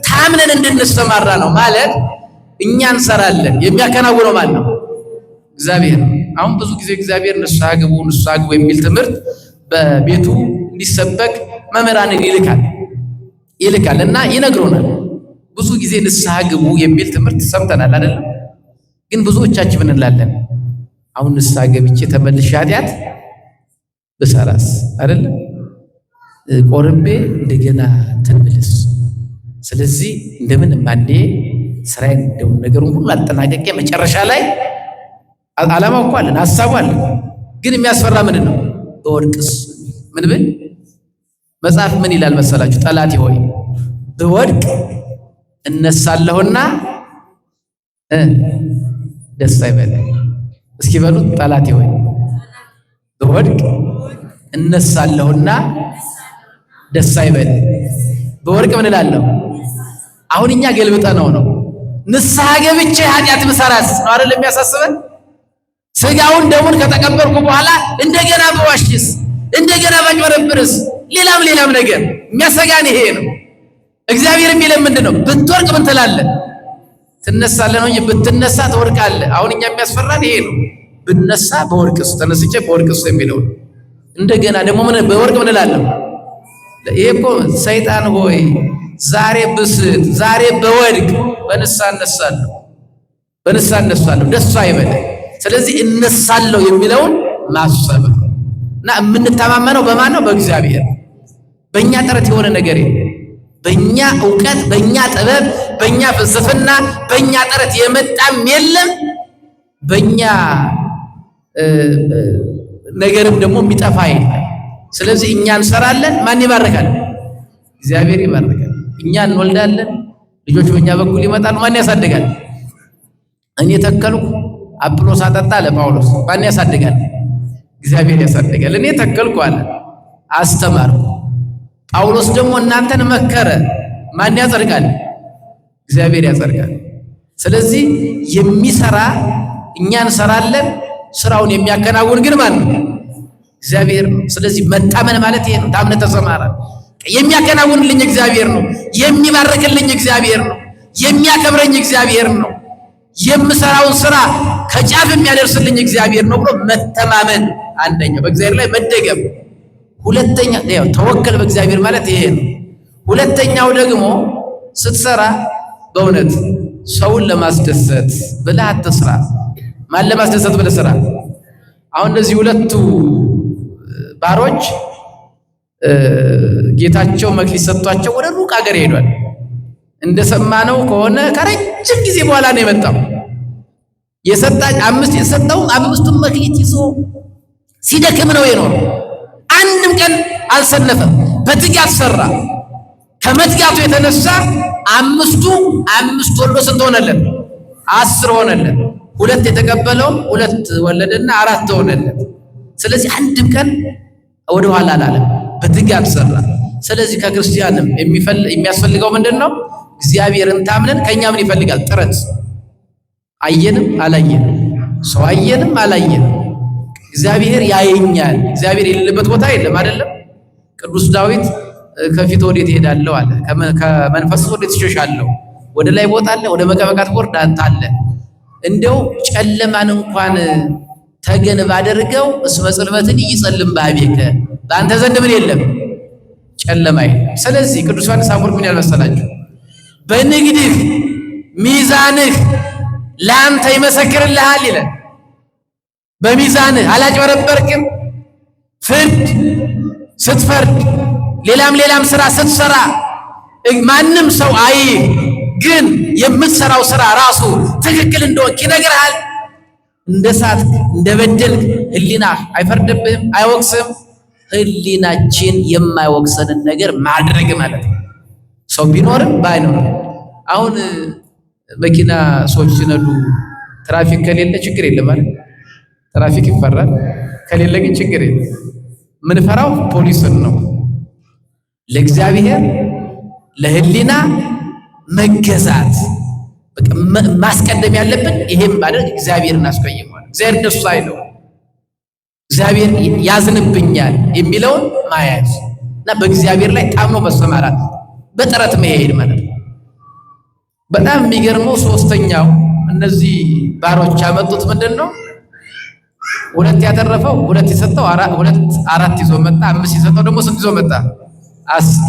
ታምነን እንድንሰማራ ነው ማለት። እኛ እንሰራለን፣ የሚያከናውነው ማን ነው? እግዚአብሔር። አሁን ብዙ ጊዜ እግዚአብሔር ንስሐ ግቡ የሚል ትምህርት በቤቱ እንዲሰበክ መምህራንን ይልካል እና ይነግሩናል። ብዙ ጊዜ ንስሐ ግቡ የሚል ትምህርት ሰምተናል አይደለም? ግን ብዙዎቻችን ምን እንላለን? አሁን ንስሐ ገብቼ ተመልሼ ኃጢአት ብሰራስ አይደለም? ቆርቤ እንደገና ተንብልስ። ስለዚህ እንደምን ማንዴ ስራዬን እንደው ነገሩን ሁሉ አጠናቀቄ መጨረሻ ላይ ዓላማው እኮ አለን፣ ሐሳቡ አለን። ግን የሚያስፈራ ምንድን ነው? በወድቅስ ምን ብል? መጽሐፍ ምን ይላል መሰላችሁ? ጠላቴ ሆይ በወድቅ እነሳለሁና ደስ አይበለኝ። እስኪ በሉት፣ ጠላቴ ሆይ በወድቅ እነሳለሁና ደስ አይበለኝ። በወድቅ ምን እላለሁ? አሁን እኛ ገልብጠነው ነው። ንስሐ ገብቼ ኃጢአት ብሰራስ ነው አይደል የሚያሳስበን? ስጋውን ደሙን ከተቀበልኩ በኋላ እንደገና በዋሽስ፣ እንደገና ባጭበረብርስ፣ ሌላም ነገር የሚያሰጋን ይሄ ነው። እግዚአብሔር የሚለን ምንድን ነው? ብትወርቅ ምን ትላለህ? ትነሳለህ ነው እንጂ ብትነሳ ትወርቃለህ። አሁን እኛ የሚያስፈራን ይሄ ነው። ብነሳ በወርቅስ፣ ተነስቼ በወርቅስ የሚለው ነው። እንደገና ደግሞ ምን በወርቅ ምን እላለሁ? ይሄ እኮ ሰይጣን ሆይ ዛሬ ብስት፣ ዛሬ በወድቅ በንስሐ እነሳለሁ፣ ደስ አይበለኝ። ስለዚህ እነሳለሁ የሚለውን ማሰብ እና የምንተማመነው በማን ነው? በእግዚአብሔር። በእኛ ጥረት የሆነ ነገር የለም። በእኛ ዕውቀት፣ በእኛ ጥበብ፣ በእኛ ፍልስፍና፣ በእኛ ጥረት የመጣም የለም። በእኛ ነገርም ደግሞ የሚጠፋ የለም። ስለዚህ እኛ እንሰራለን። ማን ይባርካል? እግዚአብሔር ይባርካል። እኛ እንወልዳለን፣ ልጆች በእኛ በኩል ይመጣሉ። ማን ያሳድጋል? እኔ ተከልኩ አጵሎስ አጠጣ ለጳውሎስ። ማን ያሳድጋል? እግዚአብሔር ያሳድጋል። እኔ ተከልኩ አለ፣ አስተማርኩ። ጳውሎስ ደግሞ እናንተን መከረ። ማን ያጸድቃል? እግዚአብሔር ያጸድቃል። ስለዚህ የሚሰራ እኛ እንሰራለን፣ ስራውን የሚያከናውን ግን ማን ነው? እግዚአብሔር ነው። ስለዚህ መታመን ማለት ይሄ ነው። ታምነህ ተሰማራ። የሚያከናውንልኝ እግዚአብሔር ነው። የሚባርክልኝ እግዚአብሔር ነው። የሚያከብረኝ እግዚአብሔር ነው። የምሰራውን ስራ ከጫፍ የሚያደርስልኝ እግዚአብሔር ነው ብሎ መተማመን፣ አንደኛ በእግዚአብሔር ላይ መደገም። ሁለተኛ ተወከል በእግዚአብሔር ማለት ይሄ ነው። ሁለተኛው ደግሞ ስትሰራ በእውነት ሰውን ለማስደሰት ብለህ አትስራ። ማን ለማስደሰት ብለህ ስራ። አሁን እነዚህ ሁለቱ ባሮች ጌታቸው መክሊት ሰጥቷቸው ወደ ሩቅ ሀገር ሄዷል። እንደሰማነው ከሆነ ከረጅም ጊዜ በኋላ ነው የመጣው። የሰጠው አምስቱን መክሊት ይዞ ሲደክም ነው የኖረው። አንድም ቀን አልሰነፈም። በትጋት ሰራ። ከመትጋቱ የተነሳ አምስት ወልዶ ስንት ሆነለት? 10 ሆነለት። 2 የተቀበለው 2 ወለደና 4 ሆነለት። ስለዚህ አንድም ቀን ወደ ኋላ አላለም። በትጋት ሰራ። ስለዚህ ከክርስቲያንም የሚያስፈልገው ምንድነው? እግዚአብሔርን ታምነን ከኛ ምን ይፈልጋል? ጥረት። አየንም አላየንም፣ ሰው አየንም አላየንም፣ እግዚአብሔር ያየኛል። እግዚአብሔር የሌለበት ቦታ የለም አይደለም? ቅዱስ ዳዊት ከፊት ወዴት እሄዳለሁ አለ፣ ከመንፈስ ወዴት እሸሻለሁ? ወደ ላይ እወጣለሁ፣ ወደ መቀመቃት ወርድ አንተ አለ። እንደው ጨለማን እንኳን ተገን ባደርገው እስመ ጽልመትን ይጸልም በኀቤከ፣ በአንተ ዘንድ ምን የለም? ጨለማ የለም። ስለዚህ ቅዱስ ዮሐንስ አፈወርቅ ምን ያልመሰላችሁ? በንግድህ ሚዛንህ ለአንተ ይመሰክርልሃል ይላል። በሚዛንህ አላጭበረበርክም። ፍርድ ስትፈርድ ሌላም ስራ ስትሰራ ማንም ሰው አይ፣ ግን የምትሰራው ስራ ራሱ ትክክል እንደሆንክ ይነግርሃል። እንደሳትክ እንደበደልክ ህሊና አይፈርድብህም፣ አይወቅስም። ህሊናችን የማይወቅሰንን ነገር ማድረግ ማለት ነው። ሰው ቢኖርም ባይኖርም አሁን መኪና ሰዎች ሲነዱ ትራፊክ ከሌለ ችግር የለም ማለት ትራፊክ ይፈራል። ከሌለ ግን ችግር የለም። ምን ፈራው? ፖሊስን ነው። ለእግዚአብሔር ለህሊና መገዛት ማስቀደም ያለብን ይሄም ባደርግ እግዚአብሔርን አስቀይሟል፣ እግዚአብሔር ደስ አይለው፣ እግዚአብሔር ያዝንብኛል የሚለውን ማያዝ እና በእግዚአብሔር ላይ ታምኖ መሰማራት፣ በጥረት መሄድ ማለት ነው። በጣም የሚገርመው ሶስተኛው እነዚህ ባሮች ያመጡት ምንድነው? 2 ያተረፈው 2 የሰጠው 4 ይዞ መጣ። 5 የሰጠው ደግሞ ስንት ይዞ መጣ? 10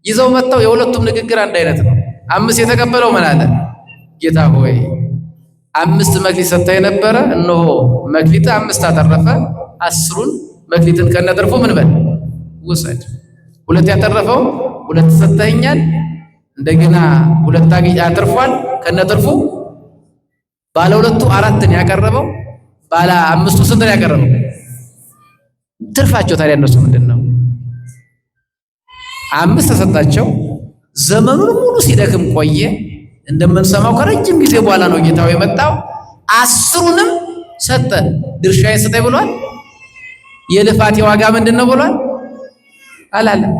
ይዘው መጣው። የሁለቱም ንግግር አንድ አይነት ነው። 5 የተቀበለው ምን አለ? ጌታ ሆይ 5 መክሊት ሰጥተህ የነበረ እነሆ መክሊት 5 አተረፈ። 10ሩን መክሊትን ከነትርፉ ምን በል ውሰድ። 2 ያተረፈው 2 ሰጥተኛል፣ እንደገና 2 አትርፏል ከነትርፉ። ባለ 2ቱ 4ን ያቀረበው፣ ባለ 5ቱ ስንትን ያቀረበው? ትርፋቸው ታዲያ እነሱ ምንድነው? 5 ተሰጣቸው። ዘመኑን ሙሉ ሲደክም ቆየ። እንደምንሰማው ከረጅም ጊዜ በኋላ ነው ጌታው የመጣው። 10ሩንም ሰጠ። ድርሻዬን ስጠኝ ብሏል? የልፋቴ ዋጋ ምንድነው ብሏል? አላለም።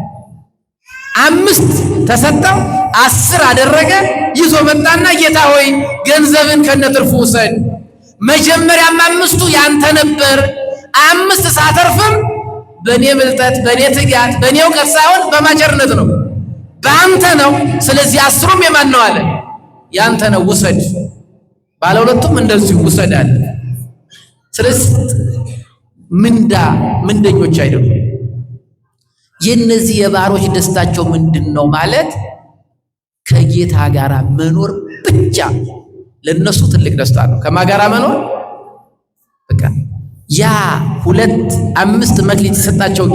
5 ተሰጠው፣ 10 አደረገ። ይዞ መጣና ጌታ ሆይ ገንዘብን ከነትርፉ ውሰድ። መጀመሪያም 5ቱ ያንተ ነበር። 5 ሳተርፍም በኔ ብልጠት፣ በኔ ትጋት፣ በኔ እውቀት ሳይሆን በማቸርነት ነው፣ በአንተ ነው። ስለዚህ 10ሩም የማን ነው አለ? ያንተ ነው፣ ውሰድ። ባለ 2ቱም እንደዚሁ ውሰድ አለ። ስለዚህ ምንደኞች አይደሉም። የነዚህ የባሮች ደስታቸው ምንድነው ማለት? ከጌታ ጋር መኖር ብቻ ለነሱ ትልቅ ደስታ ነው። ከማጋራ መኖር በቃ ያ 5 መክሊት የሰጣቸው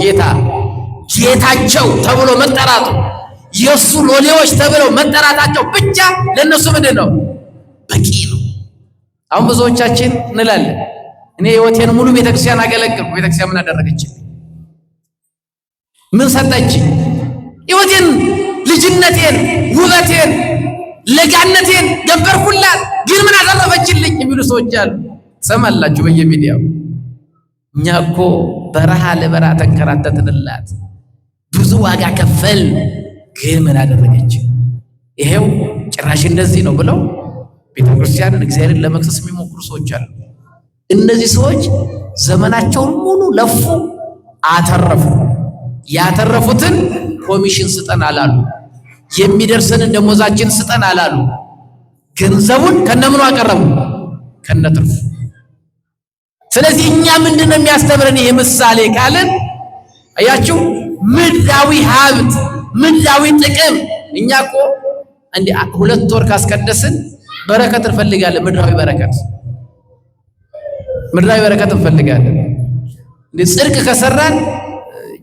ጌታቸው ተብሎ መጠራቱ፣ የሱ ሎሌዎች ተብለው መጠራታቸው ብቻ ለነሱ ምንድነው? በቂ ነው። አሁን ብዙዎቻችን እንላለን እኔ ህይወቴን ሙሉ ቤተክርስቲያን አገለግልኩ። ቤተክርስቲያን ምን አደረገችልኝ? ምን ሰጠችኝ? ህይወቴን፣ ልጅነቴን፣ ውበቴን፣ ለጋነቴን ገበርኩላት፣ ግን ምን አተረፈችልኝ የሚሉ ሰዎች አሉ። ሰማላችሁ በየሚዲያው። እኛ እኮ በረሃ ለበረሃ ተንከራተትንላት፣ ብዙ ዋጋ ከፈል፣ ግን ምን አደረገች? ይሄው ጭራሽ እንደዚህ ነው ብለው ቤተክርስቲያንን እግዚአብሔርን ለመክሰስ የሚሞክሩ ሰዎች አሉ። እነዚህ ሰዎች ዘመናቸውን ሙሉ ለፉ፣ አተረፉ። ያተረፉትን ኮሚሽን ስጠን አላሉ። የሚደርሰንን ደሞዛችን ስጠን አላሉ። ገንዘቡን ከነምኑ አቀረቡ? ከነትርፉ። ስለዚህ እኛ ምንድነው የሚያስተምረን ይሄ ምሳሌ ካለን አያችሁ፣ ምድራዊ ሀብት፣ ምድራዊ ጥቅም። እኛ እኮ እንዴ 2 ወር ካስቀደስን በረከት እንፈልጋለን። ምድራዊ በረከት እንፈልጋለን። እንዴ ጽድቅ ከሰራን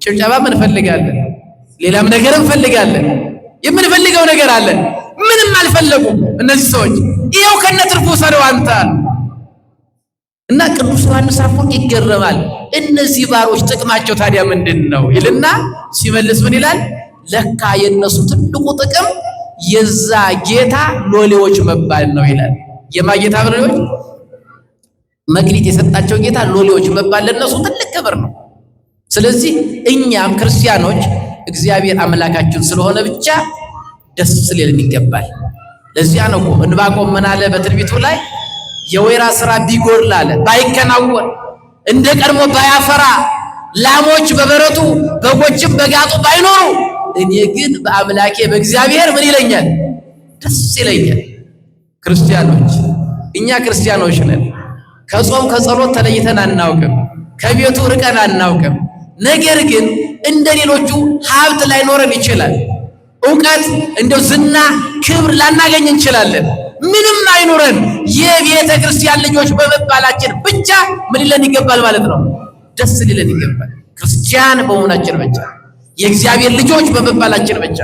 ጭብጨባም እንፈልጋለን። ሌላም ነገር እንፈልጋለን። የምንፈልገው ነገር አለ። ምንም አልፈለጉም እነዚህ ሰዎች። ይኸው ከነትርፉ ሰደዋንታል። እና ቅዱስ ዮሐንስ አፈወርቅ ይገረማል። እነዚህ ባሮች ጥቅማቸው ታዲያ ምንድነው ይልና ሲመልስ ምን ይላል? ለካ የነሱ ትልቁ ጥቅም የዛ ጌታ ሎሌዎች መባል ነው ይላል። የማጌታ ሎሌዎች መክሊት የሰጣቸው ጌታ ሎሌዎች መባል ለነሱ ትልቅ ክብር ነው። ስለዚህ እኛም ክርስቲያኖች እግዚአብሔር አምላካችን ስለሆነ ብቻ ደስ ሊለን ይገባል። ለዚያ ነው ዕንባቆም ምን አለ በትንቢቱ ላይ የወይራ ስራ ቢጎድል አለ ባይከናወን እንደ ቀድሞ ባያፈራ ላሞች በበረቱ በጎችም በጋጡ ባይኖሩ እኔ ግን በአምላኬ በእግዚአብሔር ምን ይለኛል? ደስ ይለኛል። ክርስቲያኖች እኛ ክርስቲያኖች ነን። ከጾም ከጸሎት ተለይተን አናውቅም። ከቤቱ ርቀን አናውቅም። ነገር ግን እንደሌሎቹ ሀብት ላይኖረን ይችላል። ዕውቀት እንደው ዝና ክብር ላናገኝ እንችላለን። ምንም አይኖረን የቤተ ክርስቲያን ልጆች በመባላችን ብቻ ምን ሊለን ይገባል ማለት ነው? ደስ ሊለን ይገባል። ክርስቲያን በመሆናችን ብቻ የእግዚአብሔር ልጆች በመባላችን ብቻ።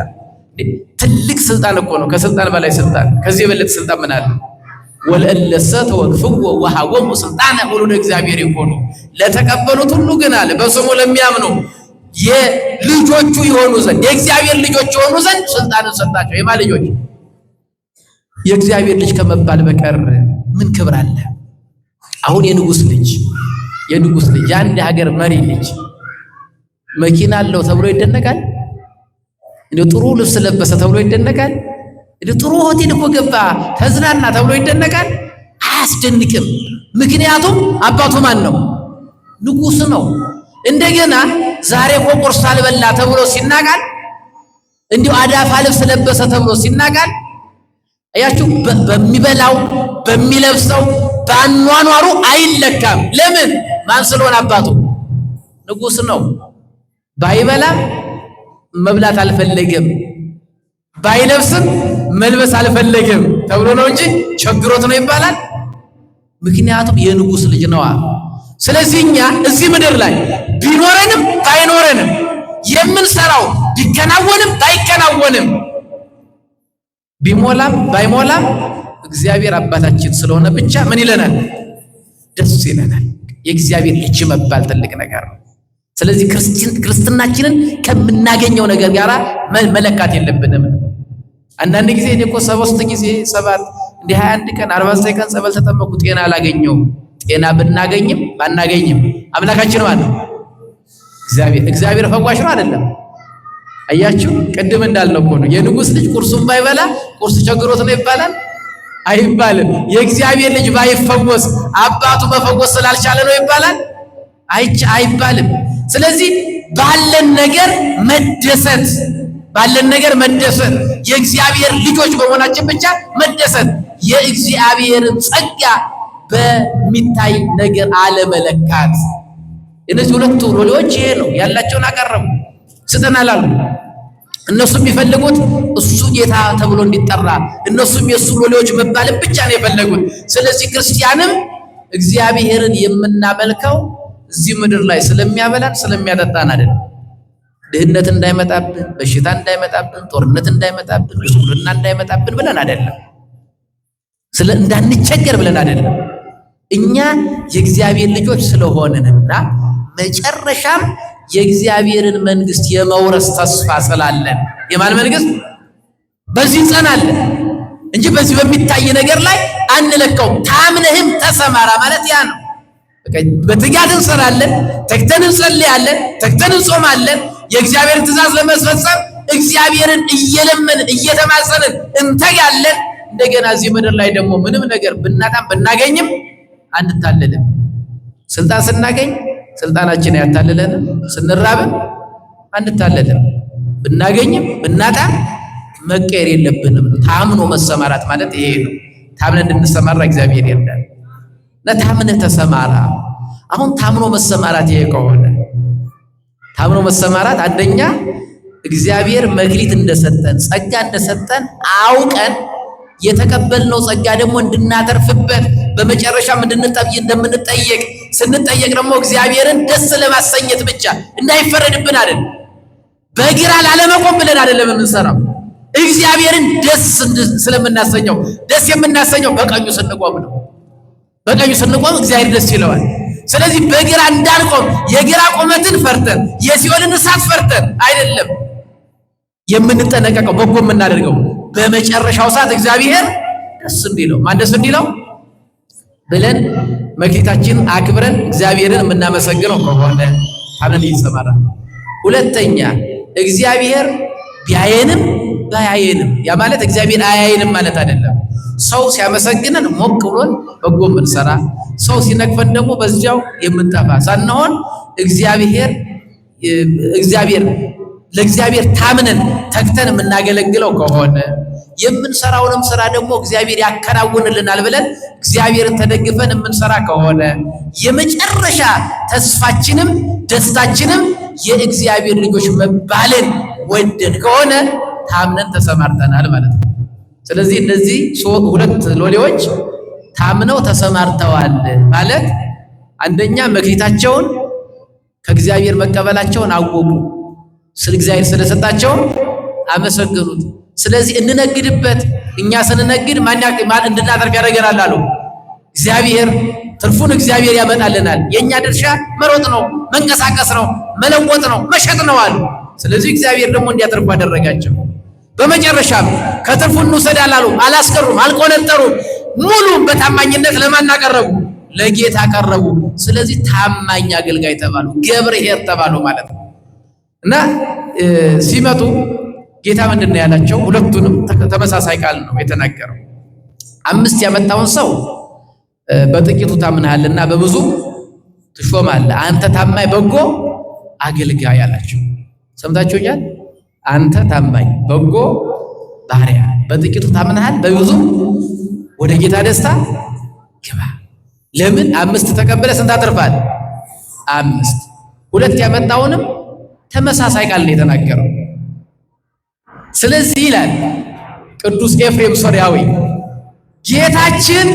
ትልቅ ስልጣን እኮ ነው። ከስልጣን በላይ ስልጣን፣ ከዚህ የበለጠ ስልጣን ምን አለ? ወለእለሰ ተወክፍዎ ወሀቦሙ ስልጣነ ሁሉ እግዚአብሔር ይሆኑ ለተቀበሉት ሁሉ ግን አለ በስሙ ለሚያምኑ የልጆቹ የሆኑ ዘንድ የእግዚአብሔር ልጆች የሆኑ ዘንድ ስልጣንን ሰጣቸው። የማ ልጆች? የእግዚአብሔር ልጅ ከመባል በቀር ምን ክብር አለ? አሁን የንጉስ ልጅ የአንድ ሀገር መሪ ልጅ መኪና አለው ተብሎ ይደነቃል? እንደው ጥሩ ልብስ ለበሰ ተብሎ ይደነቃል? እንደው ጥሩ ሆቴል እኮ ገባ ተዝናና ተብሎ ይደነቃል? አያስደንቅም። ምክንያቱም አባቱ ማን ነው? ንጉስ ነው። እንደገና ዛሬ እኮ ቁርስ አልበላ ተብሎ ሲናቃል፣ እንዲሁ አዳፋ ልብስ ለበሰ ተብሎ ሲናቃል። አያችሁ፣ በሚበላው በሚለብሰው በአኗኗሩ አይለካም። ለምን? ማን ስለሆነ? አባቱ ንጉስ ነው። ባይበላም መብላት አልፈለገም፣ ባይለብስም መልበስ አልፈለገም ተብሎ ነው እንጂ ቸግሮት ነው ይባላል። ምክንያቱም የንጉስ ልጅ ነዋ። ስለዚህ እኛ እዚህ ምድር ላይ ቢኖረንም ባይኖረንም የምንሰራው ቢከናወንም ባይከናወንም ቢሞላም ባይሞላም እግዚአብሔር አባታችን ስለሆነ ብቻ ምን ይለናል? ደስ ይለናል። የእግዚአብሔር ልጅ መባል ትልቅ ነገር ነው። ስለዚህ ክርስትናችንን ከምናገኘው ነገር ጋር መለካት የለብንም። አንዳንድ ጊዜ እኔ እኮ 3 ጊዜ 7 እንደ 21 ቀን 49 ቀን ጸበል ተጠመቁ ጤና አላገኘውም። ጤና ብናገኝም ባናገኝም አምላካችን ማን ነው? እግዚአብሔር ፈዋሽ ነው አይደለም? አያችሁ፣ ቅድም እንዳልነው እኮ ነው የንጉስ ልጅ ቁርሱን ባይበላ ቁርስ ቸግሮት ነው ይባላል? አይባልም። የእግዚአብሔር ልጅ ባይፈወስ አባቱ መፈወስ ስላልቻለ ነው ይባላል? አይባልም። ስለዚህ ባለን ነገር መደሰት የእግዚአብሔር ልጆች በመሆናችን ብቻ መደሰት፣ የእግዚአብሔርን ጸጋ በሚታይ ነገር አለመለካት። እነዚህ ሁለቱ ሎሌዎች ይሄ ነው ያላቸውን አቀረቡ፣ ስጠናል አሉ። እነሱ የሚፈልጉት እሱ ጌታ ተብሎ እንዲጠራ፣ እነሱም የእሱ ሎሌዎች መባልን ብቻ ነው የፈለጉት። ስለዚህ ክርስቲያንም እግዚአብሔርን የምናመልከው እዚህ ምድር ላይ ስለሚያበላን ስለሚያጠጣን አይደለም። ድህነት እንዳይመጣብን፣ በሽታ እንዳይመጣብን፣ ጦርነት እንዳይመጣብን፣ ጉስቁልና እንዳይመጣብን ብለን አይደለም። እንዳንቸገር ብለን አይደለም። እኛ የእግዚአብሔር ልጆች ስለሆንንና መጨረሻም የእግዚአብሔርን መንግስት የመውረስ ተስፋ ስላለን የማን መንግስት? በዚህ እንጸናለን እንጂ በዚህ በሚታይ ነገር ላይ አንለካውም። ታምነህም ተሰማራ ማለት ያ ነው። በትጋት እንሰራለን፣ ተግተን እንጸልያለን፣ ተግተን እንጾማለን። የእግዚአብሔርን ትእዛዝ ለማስፈጸም እግዚአብሔርን እየለመንን እየተማጸንን እንተጋለን። እንደገና እዚህ ምድር ላይ ደግሞ ምንም ነገር ብናጣም ብናገኝም አንታለልም። ስልጣን ስናገኝ ስልጣናችን ያታልለንም፣ ስንራብም አንታለልም። ብናገኝም ብናጣም መቀየር የለብንም። ታምኖ መሰማራት ማለት ይሄ ነው። ታምነን እንድንሰማራ እግዚአብሔር ይርዳል። ለታምነህ ተሰማራ። አሁን ታምኖ መሰማራት ይሄ ከሆነ ታምኖ መሰማራት አንደኛ እግዚአብሔር መክሊት እንደሰጠን ጸጋ እንደሰጠን አውቀን የተቀበልነው ጸጋ ደግሞ እንድናተርፍበት በመጨረሻም እንደምንጠየቅ ስንጠየቅ ደግሞ እግዚአብሔርን ደስ ለማሰኘት ብቻ እንዳይፈረድብን አይደል፣ በግራ ላለመቆም ብለን አይደለም የምንሰራው። እግዚአብሔርን ደስ ስለምናሰኘው ደስ የምናሰኘው በቀኙ ስንቆም ነው። በቀኙ ስንቆም እግዚአብሔር ደስ ይለዋል። ስለዚህ በግራ እንዳንቆም የግራ ቆመትን ፈርተን የሲኦልን እሳት ፈርተን አይደለም የምንጠነቀቀው፣ በጎ የምናደርገው በመጨረሻው ሰዓት እግዚአብሔር ደስ እንዲለው ማን ደስ እንዲለው ብለን መክሊታችን አክብረን እግዚአብሔርን የምናመሰግነው ከሆነ ታምነን ይሰማራል። ሁለተኛ እግዚአብሔር ቢያየንም ባያየንም፣ ያ ማለት እግዚአብሔር አያየንም ማለት አይደለም። ሰው ሲያመሰግነን ሞቅ ብሎን በጎ የምንሰራ፣ ሰው ሲነቅፈን ደግሞ በዚያው የምንጠፋ ሳንሆን ለእግዚአብሔር ታምነን ተግተን የምናገለግለው ከሆነ የምንሰራውንም ስራ ደግሞ እግዚአብሔር ያከናውንልናል ብለን እግዚአብሔርን ተደግፈን የምንሰራ ከሆነ የመጨረሻ ተስፋችንም ደስታችንም የእግዚአብሔር ልጆች መባልን ወደን ከሆነ ታምነን ተሰማርተናል ማለት ነው። ስለዚህ እነዚህ ሁለት ሎሌዎች ታምነው ተሰማርተዋል ማለት አንደኛ መክሊታቸውን ከእግዚአብሔር መቀበላቸውን አወቁ፣ ስለ እግዚአብሔር ስለሰጣቸው አመሰገኑት። ስለዚህ እንነግድበት፣ እኛ ስንነግድ ማን እንድናተርፍ ያደርገናል አሉ። እግዚአብሔር ትርፉን እግዚአብሔር ያመጣልናል። የኛ ድርሻ መሮጥ ነው፣ መንቀሳቀስ ነው፣ መለወጥ ነው፣ መሸጥ ነው አሉ። ስለዚህ እግዚአብሔር ደግሞ እንዲያተርፉ አደረጋቸው። በመጨረሻም ከትርፉ እንውሰድ አላሉ፣ አላስቀሩም፣ አልቆነጠሩም። ሙሉም በታማኝነት ለማን አቀረቡ? ለጌታ አቀረቡ። ስለዚህ ታማኝ አገልጋይ ተባሉ፣ ገብርኄር ተባሉ ማለት ነው። እና ሲመጡ ጌታ ምንድነው ያላቸው? ሁለቱንም ተመሳሳይ ቃል ነው የተናገረው። 5 ያመጣውን ሰው በጥቂቱ ታምነሃልና በብዙ ትሾማለህ፣ አንተ ታማኝ በጎ አገልጋይ አላቸው። ሰምታችሁኛል? አንተ ታማኝ በጎ ባሪያ፣ በጥቂቱ ታምነሃል፣ በብዙ ወደ ጌታ ደስታ ግባ። ለምን 5 ተቀበለ? ስንት አትርፋል? 5። 2 ያመጣውንም ተመሳሳይ ቃል ነው የተናገረው። ስለዚህ ይላል ቅዱስ ኤፍሬም ሶርያዊ ጌታችን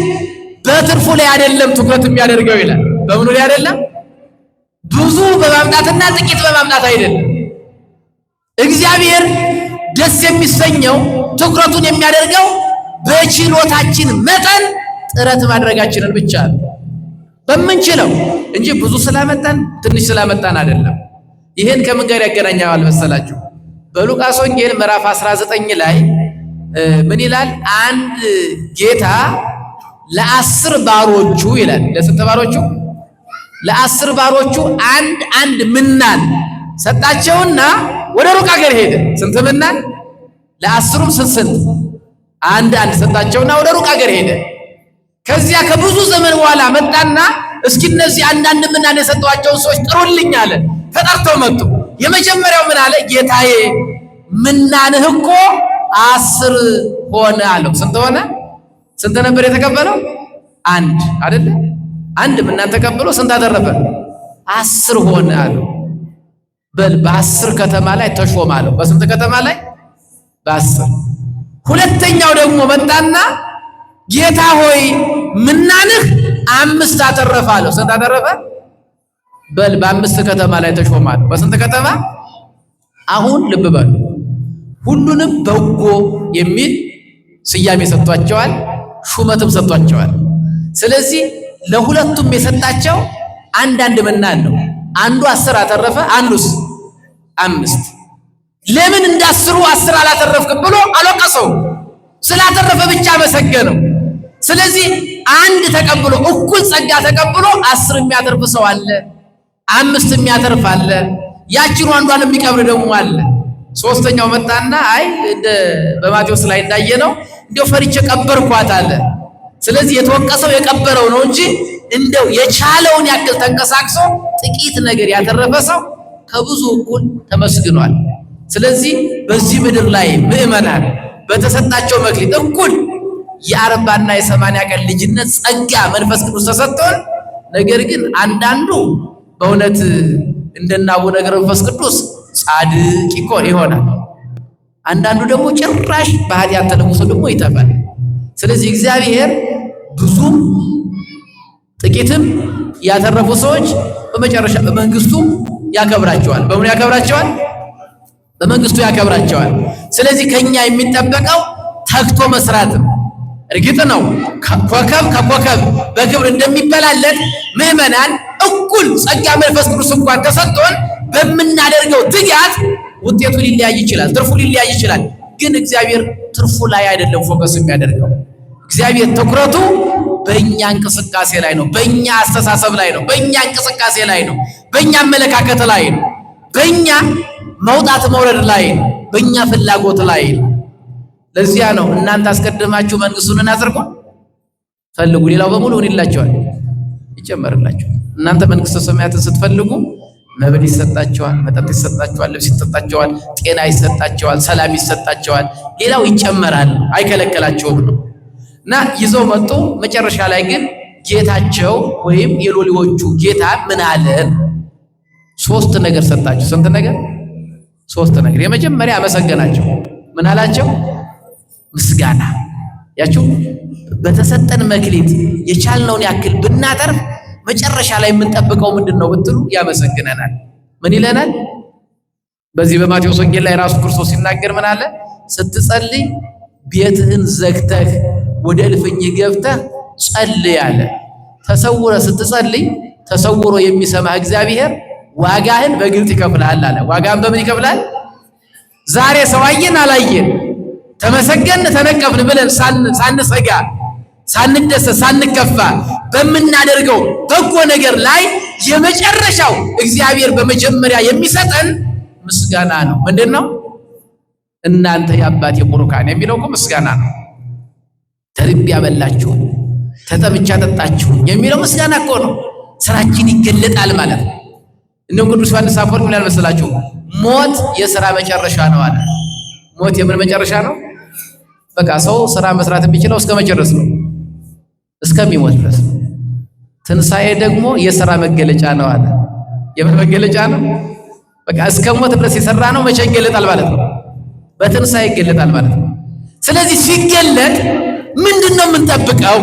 በትርፉ ላይ አይደለም ትኩረት የሚያደርገው ይላል። በምኑ ላይ አይደለም? ብዙ በማምጣትና ጥቂት በማምጣት አይደለም። እግዚአብሔር ደስ የሚሰኘው ትኩረቱን የሚያደርገው በችሎታችን መጠን ጥረት ማድረጋችንን ብቻ ነው በምንችለው እንጂ ብዙ ስላመጣን ትንሽ ስላመጣን አይደለም። ይሄን ከምን ጋር ያገናኛል መሰላችሁ? በሉቃስ ወንጌል ምዕራፍ 19 ላይ ምን ይላል? አንድ ጌታ ለ10 ባሮቹ ይላል። ለስንት ባሮቹ? ለ10 ባሮቹ አንድ ምናን ሰጣቸውና ወደ ሩቅ ሀገር ሄደ። ስንት ምናን? ለ10ሩም ስንት? አንድ ሰጣቸውና ወደ ሩቅ ሀገር ሄደ። ከዚያ ከብዙ ዘመን በኋላ መጣና እስኪ እነዚህ አንዳንድ ምናን የሰጧቸውን ሰዎች ጥሩልኝ አለ። ተጠርተው መጡ። የመጀመሪያው ምን አለ? ጌታዬ ምናንህ እኮ 10 ሆነ አለው። ስንት ሆነ? ስንት ነበር የተቀበለው? 1 አይደለ? 1 ምናን ተቀብሎ ስንት አተረፈ? 10 ሆነ አለው። በል በ10 ከተማ ላይ ተሾመ አለው። በስንት ከተማ ላይ? በ10። ሁለተኛው ደግሞ መጣና ጌታ ሆይ ምናንህ 5 አተረፈ አለው። ስንት አተረፈ? በል በ5 ከተማ ላይ ተሾመ አለው። በስንት ከተማ? አሁን ልብ በሉ፣ ሁሉንም በጎ የሚል ስያሜ ሰጥቷቸዋል፣ ሹመትም ሰጥቷቸዋል። ስለዚህ ለሁለቱም የሰጣቸው አንዳንድ ምናን ነው። አንዱ 10 አተረፈ፣ አንዱስ 5። ለምን እንዳስሩ 10 አላተረፍክም ብሎ አልወቀሰው፣ ስላተረፈ ብቻ አመሰገነው። ስለዚህ አንድ ተቀብሎ እኩል ጸጋ ተቀብሎ 10 የሚያተርፍ ሰው አለ፣ 5 የሚያተርፍ አለ፣ ያቺኑ አንዷን የሚቀብር ደግሞ አለ። ሶስተኛው መጣና አይ እንደ በማቴዎስ ላይ እንዳየነው እንደው ፈሪቼ ቀበርኳት አለ። ስለዚህ የተወቀሰው የቀበረው ነው እንጂ እንደው የቻለውን ያክል ተንቀሳቅሶ ጥቂት ነገር ያተረፈ ሰው ከብዙ እኩል ተመስግኗል። ስለዚህ በዚህ ምድር ላይ ምእመናን በተሰጣቸው መክሊት እኩል የ40 እና የ80 ቀን ልጅነት ጸጋ መንፈስ ቅዱስ ተሰጥቶን፣ ነገር ግን አንዳንዱ በእውነት እንደናቡ ነገር መንፈስ ቅዱስ ጻድቅ ይሆናል። አንዳንዱ ደግሞ ጭራሽ በኃጢአት ተለውሶ ደግሞ ይጠፋል። ስለዚህ እግዚአብሔር ብዙም ጥቂትም ያተረፉ ሰዎች በመጨረሻ በመንግስቱ ያከብራቸዋል። በምን ያከብራቸዋል? በመንግስቱ ያከብራቸዋል። ስለዚህ ከኛ የሚጠበቀው ተግቶ መስራት። እርግጥ ነው ኮከብ ከኮከብ በክብር እንደሚበላለጥ ምዕመናን እኩል ጸጋ መንፈስ ቅዱስ እንኳን ተሰጥቶን በምናደርገው ትጋት ውጤቱ ሊለያይ ይችላል፣ ትርፉ ሊለያይ ይችላል። ግን እግዚአብሔር ትርፉ ላይ አይደለም ፎከስ የሚያደርገው። እግዚአብሔር ትኩረቱ በእኛ እንቅስቃሴ ላይ ነው፣ በእኛ አስተሳሰብ ላይ ነው፣ በእኛ እንቅስቃሴ ላይ ነው፣ በእኛ አመለካከት ላይ ነው፣ በእኛ መውጣት መውረድ ላይ ነው፣ በእኛ ፍላጎት ላይ ነው። ለዚያ ነው እናንተ አስቀድማችሁ መንግስቱን አጽድቁ ፈልጉ፣ ሌላው በሙሉ ምን ይላችኋል? ይጨመርላችኋል። እናንተ መንግስተ ሰማያትን ስትፈልጉ መብል ይሰጣቸዋል፣ መጠጥ ይሰጣቸዋል፣ ልብስ ይሰጣቸዋል፣ ጤና ይሰጣቸዋል፣ ሰላም ይሰጣቸዋል፣ ሌላው ይጨመራል፣ አይከለከላቸውም ነው። እና ይዘው መጡ። መጨረሻ ላይ ግን ጌታቸው ወይም የሎሌዎቹ ጌታ ምን አለን? ሶስት ነገር ሰጣቸው። ስንት ነገር? ሶስት ነገር። የመጀመሪያ አመሰገናቸው። ምን አላቸው? ምስጋና። ያችሁ በተሰጠን መክሊት የቻልነውን ያክል ብናጠርፍ መጨረሻ ላይ የምንጠብቀው ምንድነው ብትሉ ያመሰግነናል። ምን ይለናል? በዚህ በማቴዎስ ወንጌል ላይ ራሱ ክርስቶስ ሲናገር ምን አለ? ስትጸልይ ቤትህን ዘግተህ ወደ እልፍኝህ ገብተህ ጸልይ አለ። ተሰውረ ስትጸልይ ተሰውሮ የሚሰማህ እግዚአብሔር ዋጋህን በግልጥ ይከፍልሃል አለ። ዋጋህን በምን ይከፍላል? ዛሬ ሰው አየን አላየን፣ ተመሰገን ተነቀፍን ብለን ሳንሰጋ ሳንደሰት ሳንከፋ በምናደርገው በጎ ነገር ላይ የመጨረሻው እግዚአብሔር በመጀመሪያ የሚሰጠን ምስጋና ነው። ምንድነው? እናንተ የአባቴ ቡሩካን የሚለው እኮ ምስጋና ነው። ተርቤ ያበላችሁኝ፣ ተጠምቼ አጠጣችሁኝ የሚለው ምስጋና እኮ ነው። ስራችን ይገለጣል ማለት ነው። እነ ቅዱስ ዮሐንስ አፈወርቅ ምን ያልመሰላችሁ? ሞት የሥራ መጨረሻ ነው አለ። ሞት የምን መጨረሻ ነው? በቃ ሰው ስራ መስራት የሚችለው እስከ መጨረስ ነው፣ እስከሚሞት ድረስ። ትንሣኤ ደግሞ የሥራ መገለጫ ነው አለ። የምን መገለጫ ነው? በቃ እስከ ሞት ድረስ የሰራ ነው መቼ ይገለጣል ማለት ነው? በትንሣኤ ይገለጣል ማለት ነው። ስለዚህ ሲገለጥ ምንድነው የምንጠብቀው?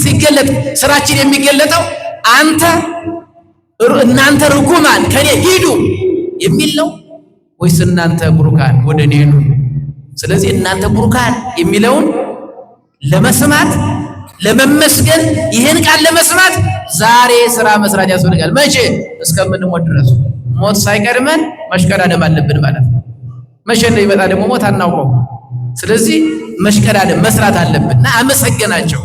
ሲገለጥ ስራችን የሚገለጠው እናንተ ርጉማን ከኔ ሂዱ የሚል ነው ወይስ እናንተ ቡሩካን ወደ እኔ ሂዱ? ስለዚህ እናንተ ቡሩካን የሚለውን ለመስማት ለመመስገን ይሄን ቃል ለመስማት ዛሬ ስራ መስራት ያስፈልጋል። መቼ? እስከምንሞት ድረስ። ሞት ሳይቀድመን መሽቀዳደም አለብን ማለት ነው። መቼ እንደሚመጣ ደግሞ ሞት አናውቀው። ስለዚህ መሽቀዳደም መስራት አለብንና አመሰገናቸው።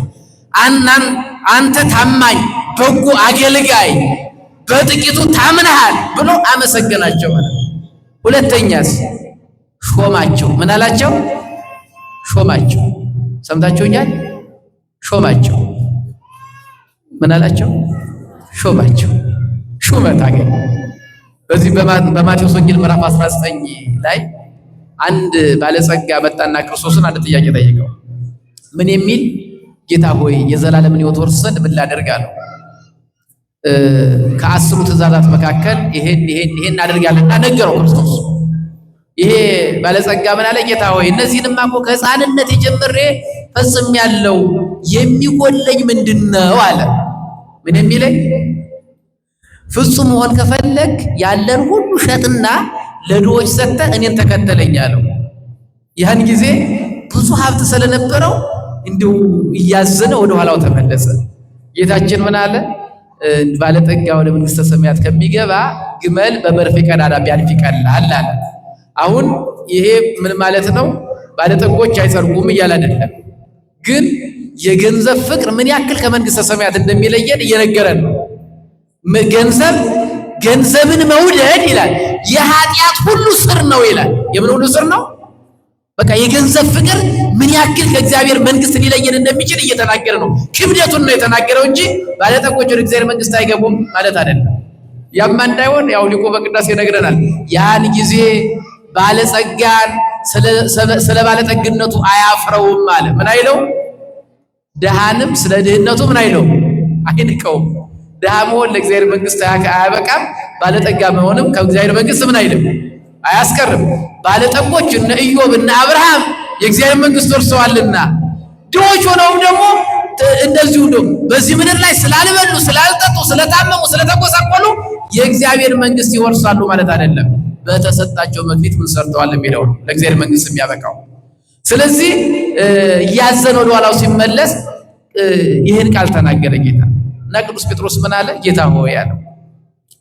አንተ ታማኝ በጎ አገልጋይ በጥቂቱ ታምነሃል ብሎ አመሰገናቸው ማለት ነው። ሁለተኛስ ሾማቸው። ምን አላቸው? ሾማቸው። ሰምታችሁኛል? ሾማቸው። ምን አላቸው? ሾማቸው። ሹመት አገኘ። በዚህ በማቴዎስ ወንጌል ምዕራፍ 19 ላይ አንድ ባለጸጋ መጣና ክርስቶስን አንድ ጥያቄ ጠየቀው። ምን የሚል? ጌታ ሆይ የዘላለምን ሕይወት ወርስ ዘንድ ምን ላደርግ አለው። ከ10 ትእዛዛት መካከል ይሄን አድርጋለና ነገረው ክርስቶስ። ይሄ ባለጸጋ ምን አለ? ጌታ ሆይ እነዚህንማ እኮ ከሕፃንነት ጀምሬ ፈጽሜያለሁ፣ የሚጎለኝ ምንድነው አለ። ምን የሚለኝ? ፍጹም መሆን ከፈለግ ያለን ሁሉ ሸጥና ለድሆች ሰጥተህ እኔን ተከተለኝ አለው። ያን ጊዜ ብዙ ሀብት ስለነበረው እንዲሁ እያዘነ ወደ ኋላው ተመለሰ። ጌታችን ምን አለ? ባለጠጋ ወደ መንግስተ ሰማያት ከሚገባ ግመል በመርፌ ቀዳዳ ቢያልፍ ይቀላል አለ። አሁን ይሄ ምን ማለት ነው? ባለጠጎች አይጸድቁም እያለ አይደለም፣ ግን የገንዘብ ፍቅር ምን ያክል ከመንግስተ ሰማያት እንደሚለየን እየነገረን ነው። ገንዘብን መውደድ ይላል የኃጢአት ሁሉ ስር ነው ይላል። የምን ሁሉ ስር ነው? በቃ የገንዘብ ፍቅር ምን ያክል ከእግዚአብሔር መንግስት ሊለየን እንደሚችል እየተናገረ ነው። ክብደቱን ነው የተናገረው እንጂ ባለጠጎች ወደ እግዚአብሔር መንግስት አይገቡም ማለት አይደለም። ያማ እንዳይሆን ያው ሊቁ በቅዳሴ ይነግረናል። ያን ጊዜ ባለጸጋን ስለ ባለጠግነቱ አያፍረውም አለ። ምን አይለው? ድሃንም ስለ ድህነቱ ምን አይለው? አይንቀውም። ድሃ መሆን ለእግዚአብሔር መንግስት አያበቃም። ባለጠጋ መሆንም ከእግዚአብሔር መንግስት ምን አይልም አያስቀርም። ባለጠጎች እነ ኢዮብ እነ አብርሃም የእግዚአብሔር መንግስት ወርሰዋልና ድሆች ሆነውም ደግሞ እንደዚሁ ነው። በዚህ ምድር ላይ ስላልበሉ፣ ስላልጠጡ፣ ስለታመሙ፣ ስለተጎሳቆሉ የእግዚአብሔር መንግስት ይወርሳሉ ማለት አይደለም። በተሰጣቸው መክሊት ምን ሰርተዋል የሚለው ለእግዚአብሔር መንግስት የሚያበቃው። ስለዚህ እያዘነ ወደ ኋላው ሲመለስ ይህን ቃል ተናገረ ጌታ እና ቅዱስ ጴጥሮስ ምን አለ? ጌታ ሆይ ያለው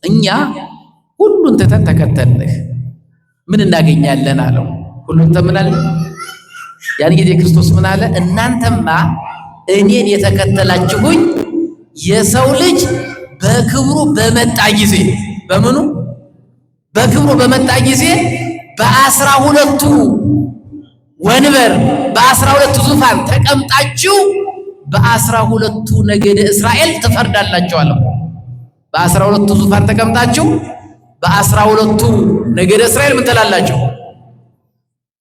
እኛ ሁሉን ትተን ተከተልንህ ምን እናገኛለን አለው። ሁሉን ተምናል። ያን ጊዜ ክርስቶስ ምን አለ? እናንተማ እኔን የተከተላችሁኝ የሰው ልጅ በክብሩ በመጣ ጊዜ በምኑ በክብሩ በመጣ ጊዜ በ12ቱ ወንበር በ12ቱ ዙፋን ተቀምጣችሁ በ12ቱ ነገደ እስራኤል ትፈርዳላችሁ አለው። በ12ቱ ዙፋን ተቀምጣችሁ በ12ቱ ነገደ እስራኤል ምን ትላላችሁ?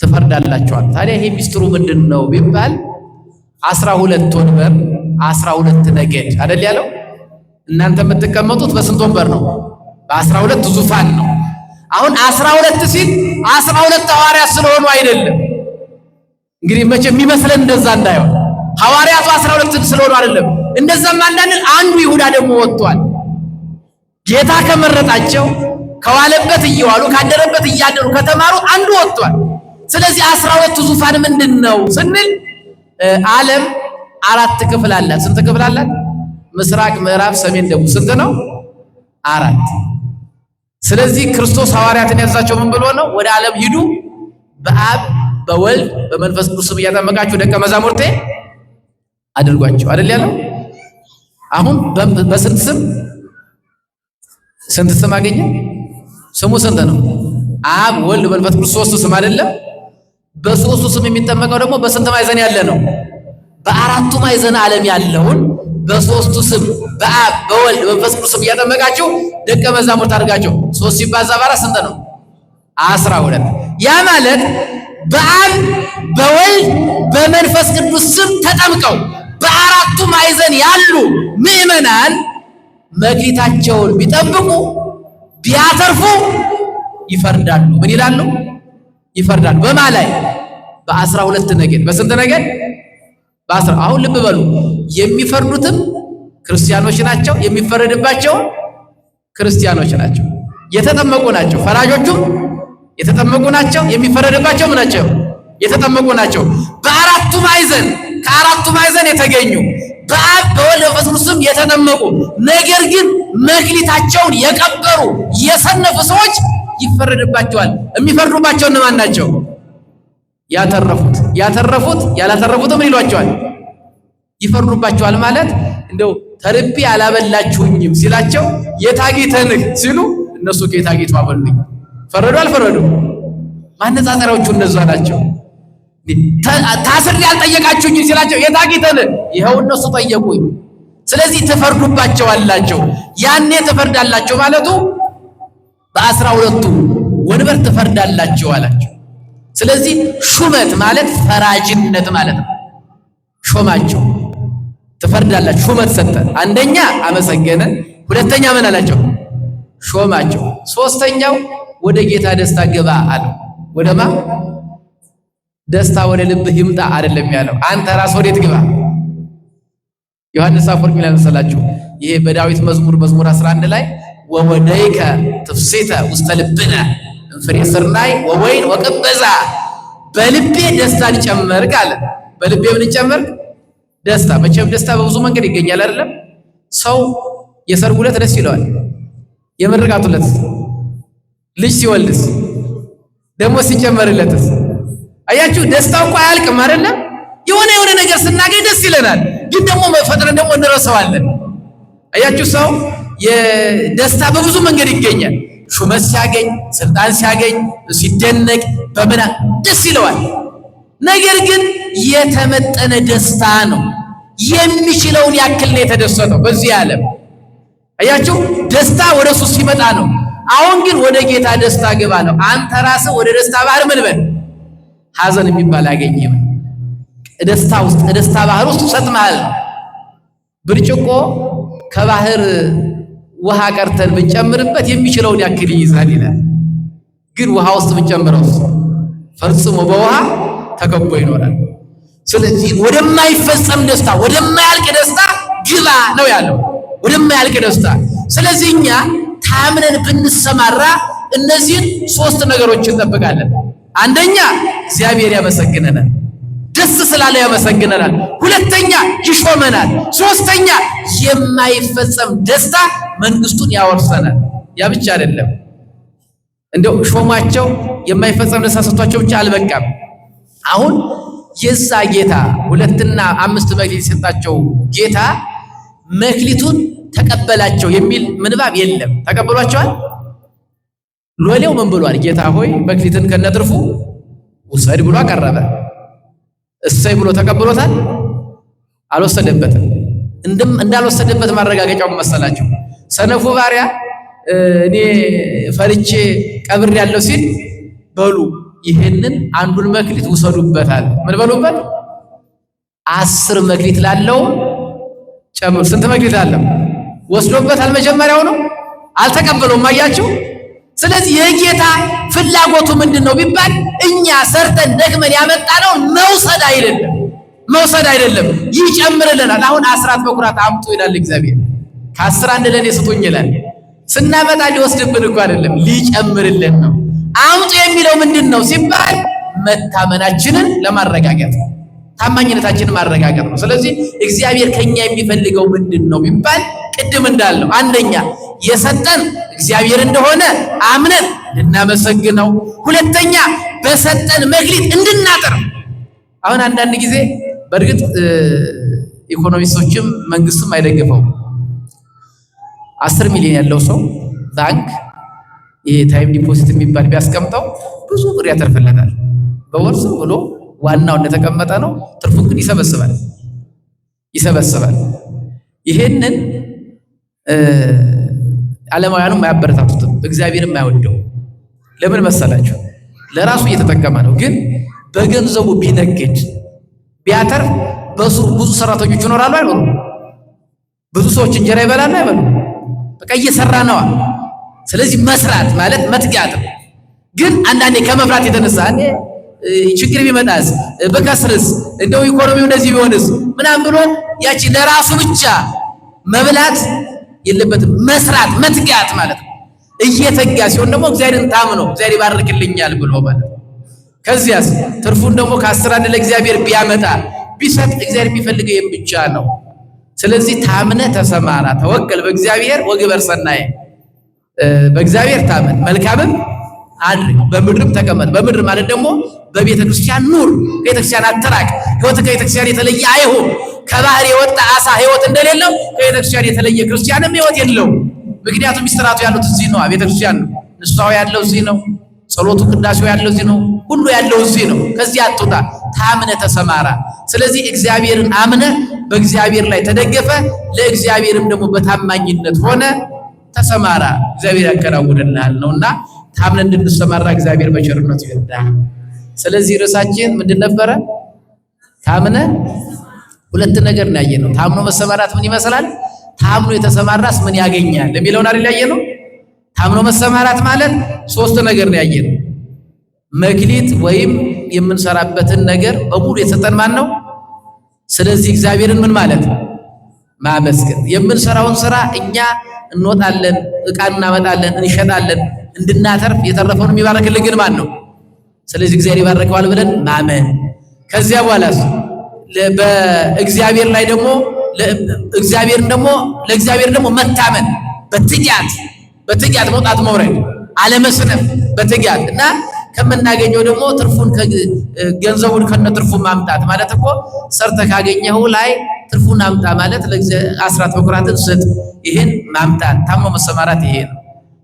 ትፈርዳላችኋል። ታዲያ ይሄ ሚስጥሩ ምንድነው ቢባል 12 ወንበር 12 ነገድ አይደል ያለው? እናንተ የምትቀመጡት በስንት ወንበር ነው? በ12 ዙፋን ነው። አሁን 12 ሲል 12 ሐዋርያት ስለሆኑ አይደለም። እንግዲህ መቼ የሚመስለን እንደዛ እንዳይሆን ሐዋርያቱ 12 ስለሆኑ አይደለም። እንደዛም አንዳንድ አንዱ ይሁዳ ደግሞ ወጥቷል። ጌታ ከመረጣቸው ከዋለበት እየዋሉ ካደረበት እያደሩ ከተማሩ አንዱ ወጥቷል። ስለዚህ 12 ዙፋን ምንድነው ስንል ዓለም 4 ክፍል አላት። ስንት ክፍል አላት? ምስራቅ፣ ምዕራብ፣ ሰሜን፣ ደቡብ ስንት ነው? 4። ስለዚህ ክርስቶስ ሐዋርያትን ያዛቸው ምን ብሎ ነው? ወደ ዓለም ሂዱ በአብ በወልድ በመንፈስ ቅዱስ ስም እያጠመቃችሁ ደቀ መዛሙርቴ አድርጓቸው አይደል ያለው? አሁን በስንት ስም ስንት ስም አገኘ? ስሙ ስንት ነው? አብ ወልድ መንፈስ ቅዱስ 3 ስም አይደለም? በ3ቱ ስም የሚጠመቀው ደግሞ በስንት ማዕዘን ያለ ነው? በ4ቱ ማዕዘን ዓለም ያለውን በ3ቱ ስም በአብ በወልድ በመንፈስ ቅዱስ ስም እያጠመቃችሁ ደቀ መዛሙርት አድርጋቸው። 3 ሲባዛ በ4 ስንት ነው? 12። ያ ማለት በአብ በወልድ በመንፈስ ቅዱስ ስም ተጠምቀው በ4ቱ ማዕዘን ያሉ ምእመናን መክሊታቸውን ቢጠብቁ ቢያተርፉ ይፈርዳሉ። ምን ይላሉ? ይፈርዳሉ። በማ ላይ? በ12 ነገድ። በስንት ነገድ? በ10። አሁን ልብ በሉ፣ የሚፈርዱትም ክርስቲያኖች ናቸው፣ የሚፈረድባቸው ክርስቲያኖች ናቸው፣ የተጠመቁ ናቸው። ፈራጆቹም የተጠመቁ ናቸው፣ የሚፈረድባቸው ምን ናቸው? የተጠመቁ ናቸው። በ4ቱ ማዕዘን ከ4ቱ ማዕዘን የተገኙ በአብ በወልድ በመንፈስ ቅዱስ ስም የተጠመቁ ነገር ግን መክሊታቸውን የቀበሩ የሰነፉ ሰዎች ይፈረድባቸዋል። የሚፈርዱባቸው እነማን ናቸው? ያተረፉት። ያላተረፉት ምን ይሏቸዋል? ይፈርዱባቸዋል። ማለት እንደው ተርቤ አላበላችሁኝም ሲላቸው የታጌተንህ ሲሉ እነሱ ጌታጌቱ አበሉኝ። ፈረዱ አልፈረዱ? ማነጻጸሪያዎቹ እነዛ ናቸው። ታስሬ አልጠየቃችሁኝ ሲላቸው የታጌተንህ ይኸው እነሱ ጠየቁኝ። ስለዚህ ትፈርዱባቸዋላችሁ። ያኔ ትፈርዳላችሁ ማለቱ በ12ቱ ወንበር ትፈርዳላችሁ አላቸው። ስለዚህ ሹመት ማለት ፈራጅነት ማለት ነው። ሾማቸው፣ ትፈርዳላችሁ። ሹመት ሰጠ። አንደኛ አመሰገነ፣ ሁለተኛ ምን አላቸው? ሾማቸው። ሶስተኛው ወደ ጌታ ደስታ ግባ አለው። ወደማ ደስታ ወደ ልብህ ይምጣ አይደለም ያለው። አንተ ራስ ወዴት ግባ? ዮሐንስ አፈወርቅ ይላል መሰላችሁ፣ ይሄ በዳዊት መዝሙር 11 ላይ ወወደይከ ትፍሲተ ውስተ ልብነ እንፍሬ ስርናይ ወወይን ወቅበዛ፣ በልቤ ደስታን ጨመርክ አለ። በልቤ ምን ጨመርክ? ደስታ። መቼም ደስታ በብዙ መንገድ ይገኛል አይደለም? ሰው የሰርጉ ዕለት ደስ ይለዋል። የምርቃቱ ዕለት ልጅ ሲወልድስ ደግሞ ሲጨመርለትስ? አያችሁ ደስታው እኮ አያልቅም አይደለም? የሆነ ነገር ስናገኝ ደስ ይለናል፣ ግን ደግሞ ፈጥነን ደግሞ እንረሳዋለን። አያችሁ ሰው የደስታ በብዙ መንገድ ይገኛል። ሹመት ሲያገኝ፣ ስልጣን ሲያገኝ፣ ሲደነቅ በምና ደስ ይለዋል። ነገር ግን የተመጠነ ደስታ ነው። የሚችለውን ያክል ነው የተደሰተው በዚህ ዓለም። አያችሁ ደስታ ወደ እሱ ሲመጣ ነው። አሁን ግን ወደ ጌታ ደስታ ግባ ነው። አንተ ራስህ ወደ ደስታ ባህር ምን በል፣ ሐዘን የሚባል አገኘም። ደስታ ባህር ውስጥ ሰጥመሃል። ብርጭቆ ከባህር ውሃ ቀርተን ብንጨምርበት የሚችለውን ያክል ይይዛል ይላል። ግን ውሃ ውስጥ ብንጨምረው ፈጽሞ በውሃ ተከቦ ይኖራል። ስለዚህ ወደማይፈጸም ደስታ ወደማያልቅ ደስታ ግባ ነው ያለው፣ ወደማያልቅ ደስታ። ስለዚህ እኛ ታምነን ብንሰማራ እነዚህን ሶስት ነገሮች እንጠብቃለን። አንደኛ እግዚአብሔር ያመሰግነናል፣ ደስ ስላለ ያመሰግነናል። ሁለተኛ ይሾመናል። ሶስተኛ የማይፈጸም ደስታ መንግስቱን ያወርሰናል። ያ ብቻ አይደለም፣ እንደው ሾማቸው የማይፈጸም ደስታ ሰጥቷቸው ብቻ አልበቃም። አሁን የዛ ጌታ 2 እና 5 መክሊት የሰጣቸው ጌታ መክሊቱን ተቀበላቸው የሚል ምንባብ የለም። ተቀበሏቸዋል። ሎሌው ምን ብሏል? ጌታ ሆይ መክሊትን ከነትርፉ ውሰድ ብሎ አቀረበ። እሰይ ብሎ ተቀብሎታል? አልወሰደበትም። እንዳልወሰደበት ማረጋገጫው መሰላቸው? ሰነፉ ባሪያ እኔ ፈርቼ ቀብር ያለው ሲል በሉ ይሄንን አንዱን መክሊት ውሰዱበታል። ምን በሉበት? 10 መክሊት ላለው ጨምር። ስንት መክሊት አለው? ወስዶበታል። መጀመሪያው ነው አልተቀበለውም። አያችሁ? ስለዚህ የጌታ ፍላጎቱ ምንድነው ቢባል እኛ ሰርተን ደክመን ያመጣነው መውሰድ አይደለም፣ ይጨምርልናል። አሁን አስራት በኩራት አምጡ ይላል እግዚአብሔር። ከ10 አንድ ለኔ ስጡኝ ይላል። ስናመጣ ሊወስድብን እኮ አይደለም፣ ሊጨምርልን ነው። አምጡ የሚለው ምንድነው ሲባል መታመናችንን ለማረጋገጥ ነው፣ ታማኝነታችንን ማረጋገጥ ነው። ስለዚህ እግዚአብሔር ከኛ የሚፈልገው ምንድነው ቢባል ቅድም እንዳልነው አንደኛ የሰጠን እግዚአብሔር እንደሆነ አምነን እንድናመሰግነው፣ ሁለተኛ በሰጠን መክሊት እንድናጠር። አሁን አንዳንድ ጊዜ በእርግጥ ኢኮኖሚስቶችም መንግስትም አይደግፈው 10 ሚሊዮን ያለው ሰው ባንክ ይሄ ታይም ዲፖዚት የሚባል ቢያስቀምጠው ብዙ ብር ያተርፍለታል። በወር ዝም ብሎ ዋናው እንደተቀመጠ ነው፣ ትርፉን ግን ይሰበስባል። ይሄንን ዓለማውያኑም አያበረታቱትም፣ እግዚአብሔርም አይወደው። ለምን መሰላችሁ? ለራሱ እየተጠቀመ ነው። ግን በገንዘቡ ቢነግድ ቢያተርፍ በስሩ ብዙ ሰራተኞች ይኖራሉ አይኖሩም? ብዙ ሰዎች እንጀራ ይበላሉ አይበሉም? በቃ እየሰራ ነዋ። ስለዚህ መስራት ማለት መትጋት ነው። ግን አንዳንዴ ከመፍራት የተነሳ እኔ ችግር ቢመጣስ በከስርስ እንደው ኢኮኖሚው እንደዚህ ቢሆንስ ምናምን ብሎ ያቺ ለራሱ ብቻ መብላት የለበትም። መስራት መትጋት ማለት ነው። እየተጋ ሲሆን ደግሞ እግዚአብሔርን ታምኖ እግዚአብሔር ይባርክልኛል ብሎ ማለት ነው። ከዚያስ ትርፉን ደግሞ ከ10 አንድ ለእግዚአብሔር ቢያመጣ ቢሰጥ እግዚአብሔር የሚፈልገው ይሄን ብቻ ነው። ስለዚህ ታምነ ተሰማራ፣ ተወከል በእግዚአብሔር ወግበር ሰናየ። በእግዚአብሔር ታመን መልካምም አድርግ፣ በምድርም ተቀመጥ። በምድር ማለት ደግሞ በቤተ ክርስቲያን ኑር፣ ከቤተ ክርስቲያን አትራቅ። ሕይወት ከቤተ ክርስቲያን የተለየ አይሁን። ከባህር የወጣ አሳ ሕይወት እንደሌለው ከቤተ ክርስቲያን የተለየ ክርስቲያንም ሕይወት የለው። ምክንያቱም ሚስጥራቱ ያሉት እዚህ ነው። ቤተ ክርስቲያን ነው። ንስሐው ያለው እዚህ ነው። ጸሎቱ ቅዳሴው ያለው እዚህ ነው። ሁሉ ያለው እዚህ ነው። ከዚህ አትውጣ፣ ታምነ ተሰማራ። ስለዚህ እግዚአብሔርን አምነ በእግዚአብሔር ላይ ተደገፈ፣ ለእግዚአብሔርም ደግሞ በታማኝነት ሆነ ተሰማራ፣ እግዚአብሔር ያከናውንልሃል ነውና ታምነን እንድንሰማራ እግዚአብሔር በቸርነቱ ይርዳል። ስለዚህ ርዕሳችን ምንድን ነበረ? ታምነ ሁለት ነገር ነው ያየነው። ታምኖ መሰማራት ምን ይመስላል? ታምኖ የተሰማራስ ምን ያገኛል የሚለውን አይደል ያየነው። ታምኖ መሰማራት ማለት 3 ነገር ነው ያየነው። መክሊት ወይም የምንሰራበትን ነገር በሙሉ የሰጠን ማን ነው? ስለዚህ እግዚአብሔርን ምን ማለት ማመስገን። የምንሰራውን ስራ እኛ እንወጣለን፣ ዕቃ እናመጣለን፣ እንሸጣለን፣ እንድናተርፍ የተረፈውን የሚባርክልን ግን ማን ነው? ስለዚህ እግዚአብሔር ይባርከዋል ብለን ማመን። ከዚያ በኋላስ በእግዚአብሔር ላይ ደግሞ ለእግዚአብሔር ደግሞ መታመን፣ በትጋት መውጣት መውረድ፣ አለመስነፍ በትጋት እና ከምናገኘው ደግሞ ትርፉን ገንዘቡን ከነትርፉ ማምጣት ማለት እኮ ሰርተ ካገኘው ላይ ትርፉን አምጣ ማለት አስራት በኩራትን ስጥ። ይሄን ማምጣት ታምኖ መሰማራት ይሄ ነው።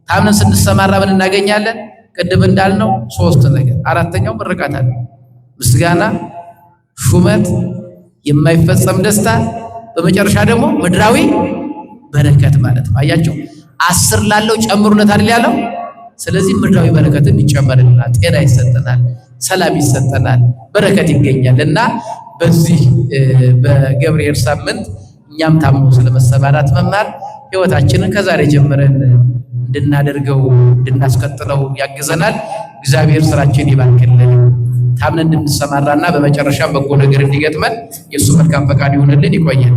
ታምነን ስንሰማራ ምን እናገኛለን? ቅድም እንዳልነው 3 ነገር። 4ኛው ምርቃት አለ፣ ምስጋና፣ ሹመት፣ የማይፈጸም ደስታ፣ በመጨረሻ ደግሞ ምድራዊ በረከት ማለት ነው። አያችሁ 10 ላለው ጨምሩለት አይደል ያለው። ስለዚህ ምድራዊ በረከትን ይጨመርልናል፣ ጤና ይሰጠናል፣ ሰላም ይሰጠናል፣ በረከት ይገኛል። እና በዚህ በገብርኄር ሳምንት እኛ እኛም ታምኖ ስለመሰማራት መማር ሕይወታችንን ከዛሬ ጀምረን እንድናደርገው እንድናስቀጥለው ያግዘናል። እግዚአብሔር ስራችን ይባርክልን። ታምነን እንድንሰማራና በመጨረሻ በጎ ነገር እንዲገጥመን የእሱ መልካም ፈቃድ ይሁንልን። ይቆየን።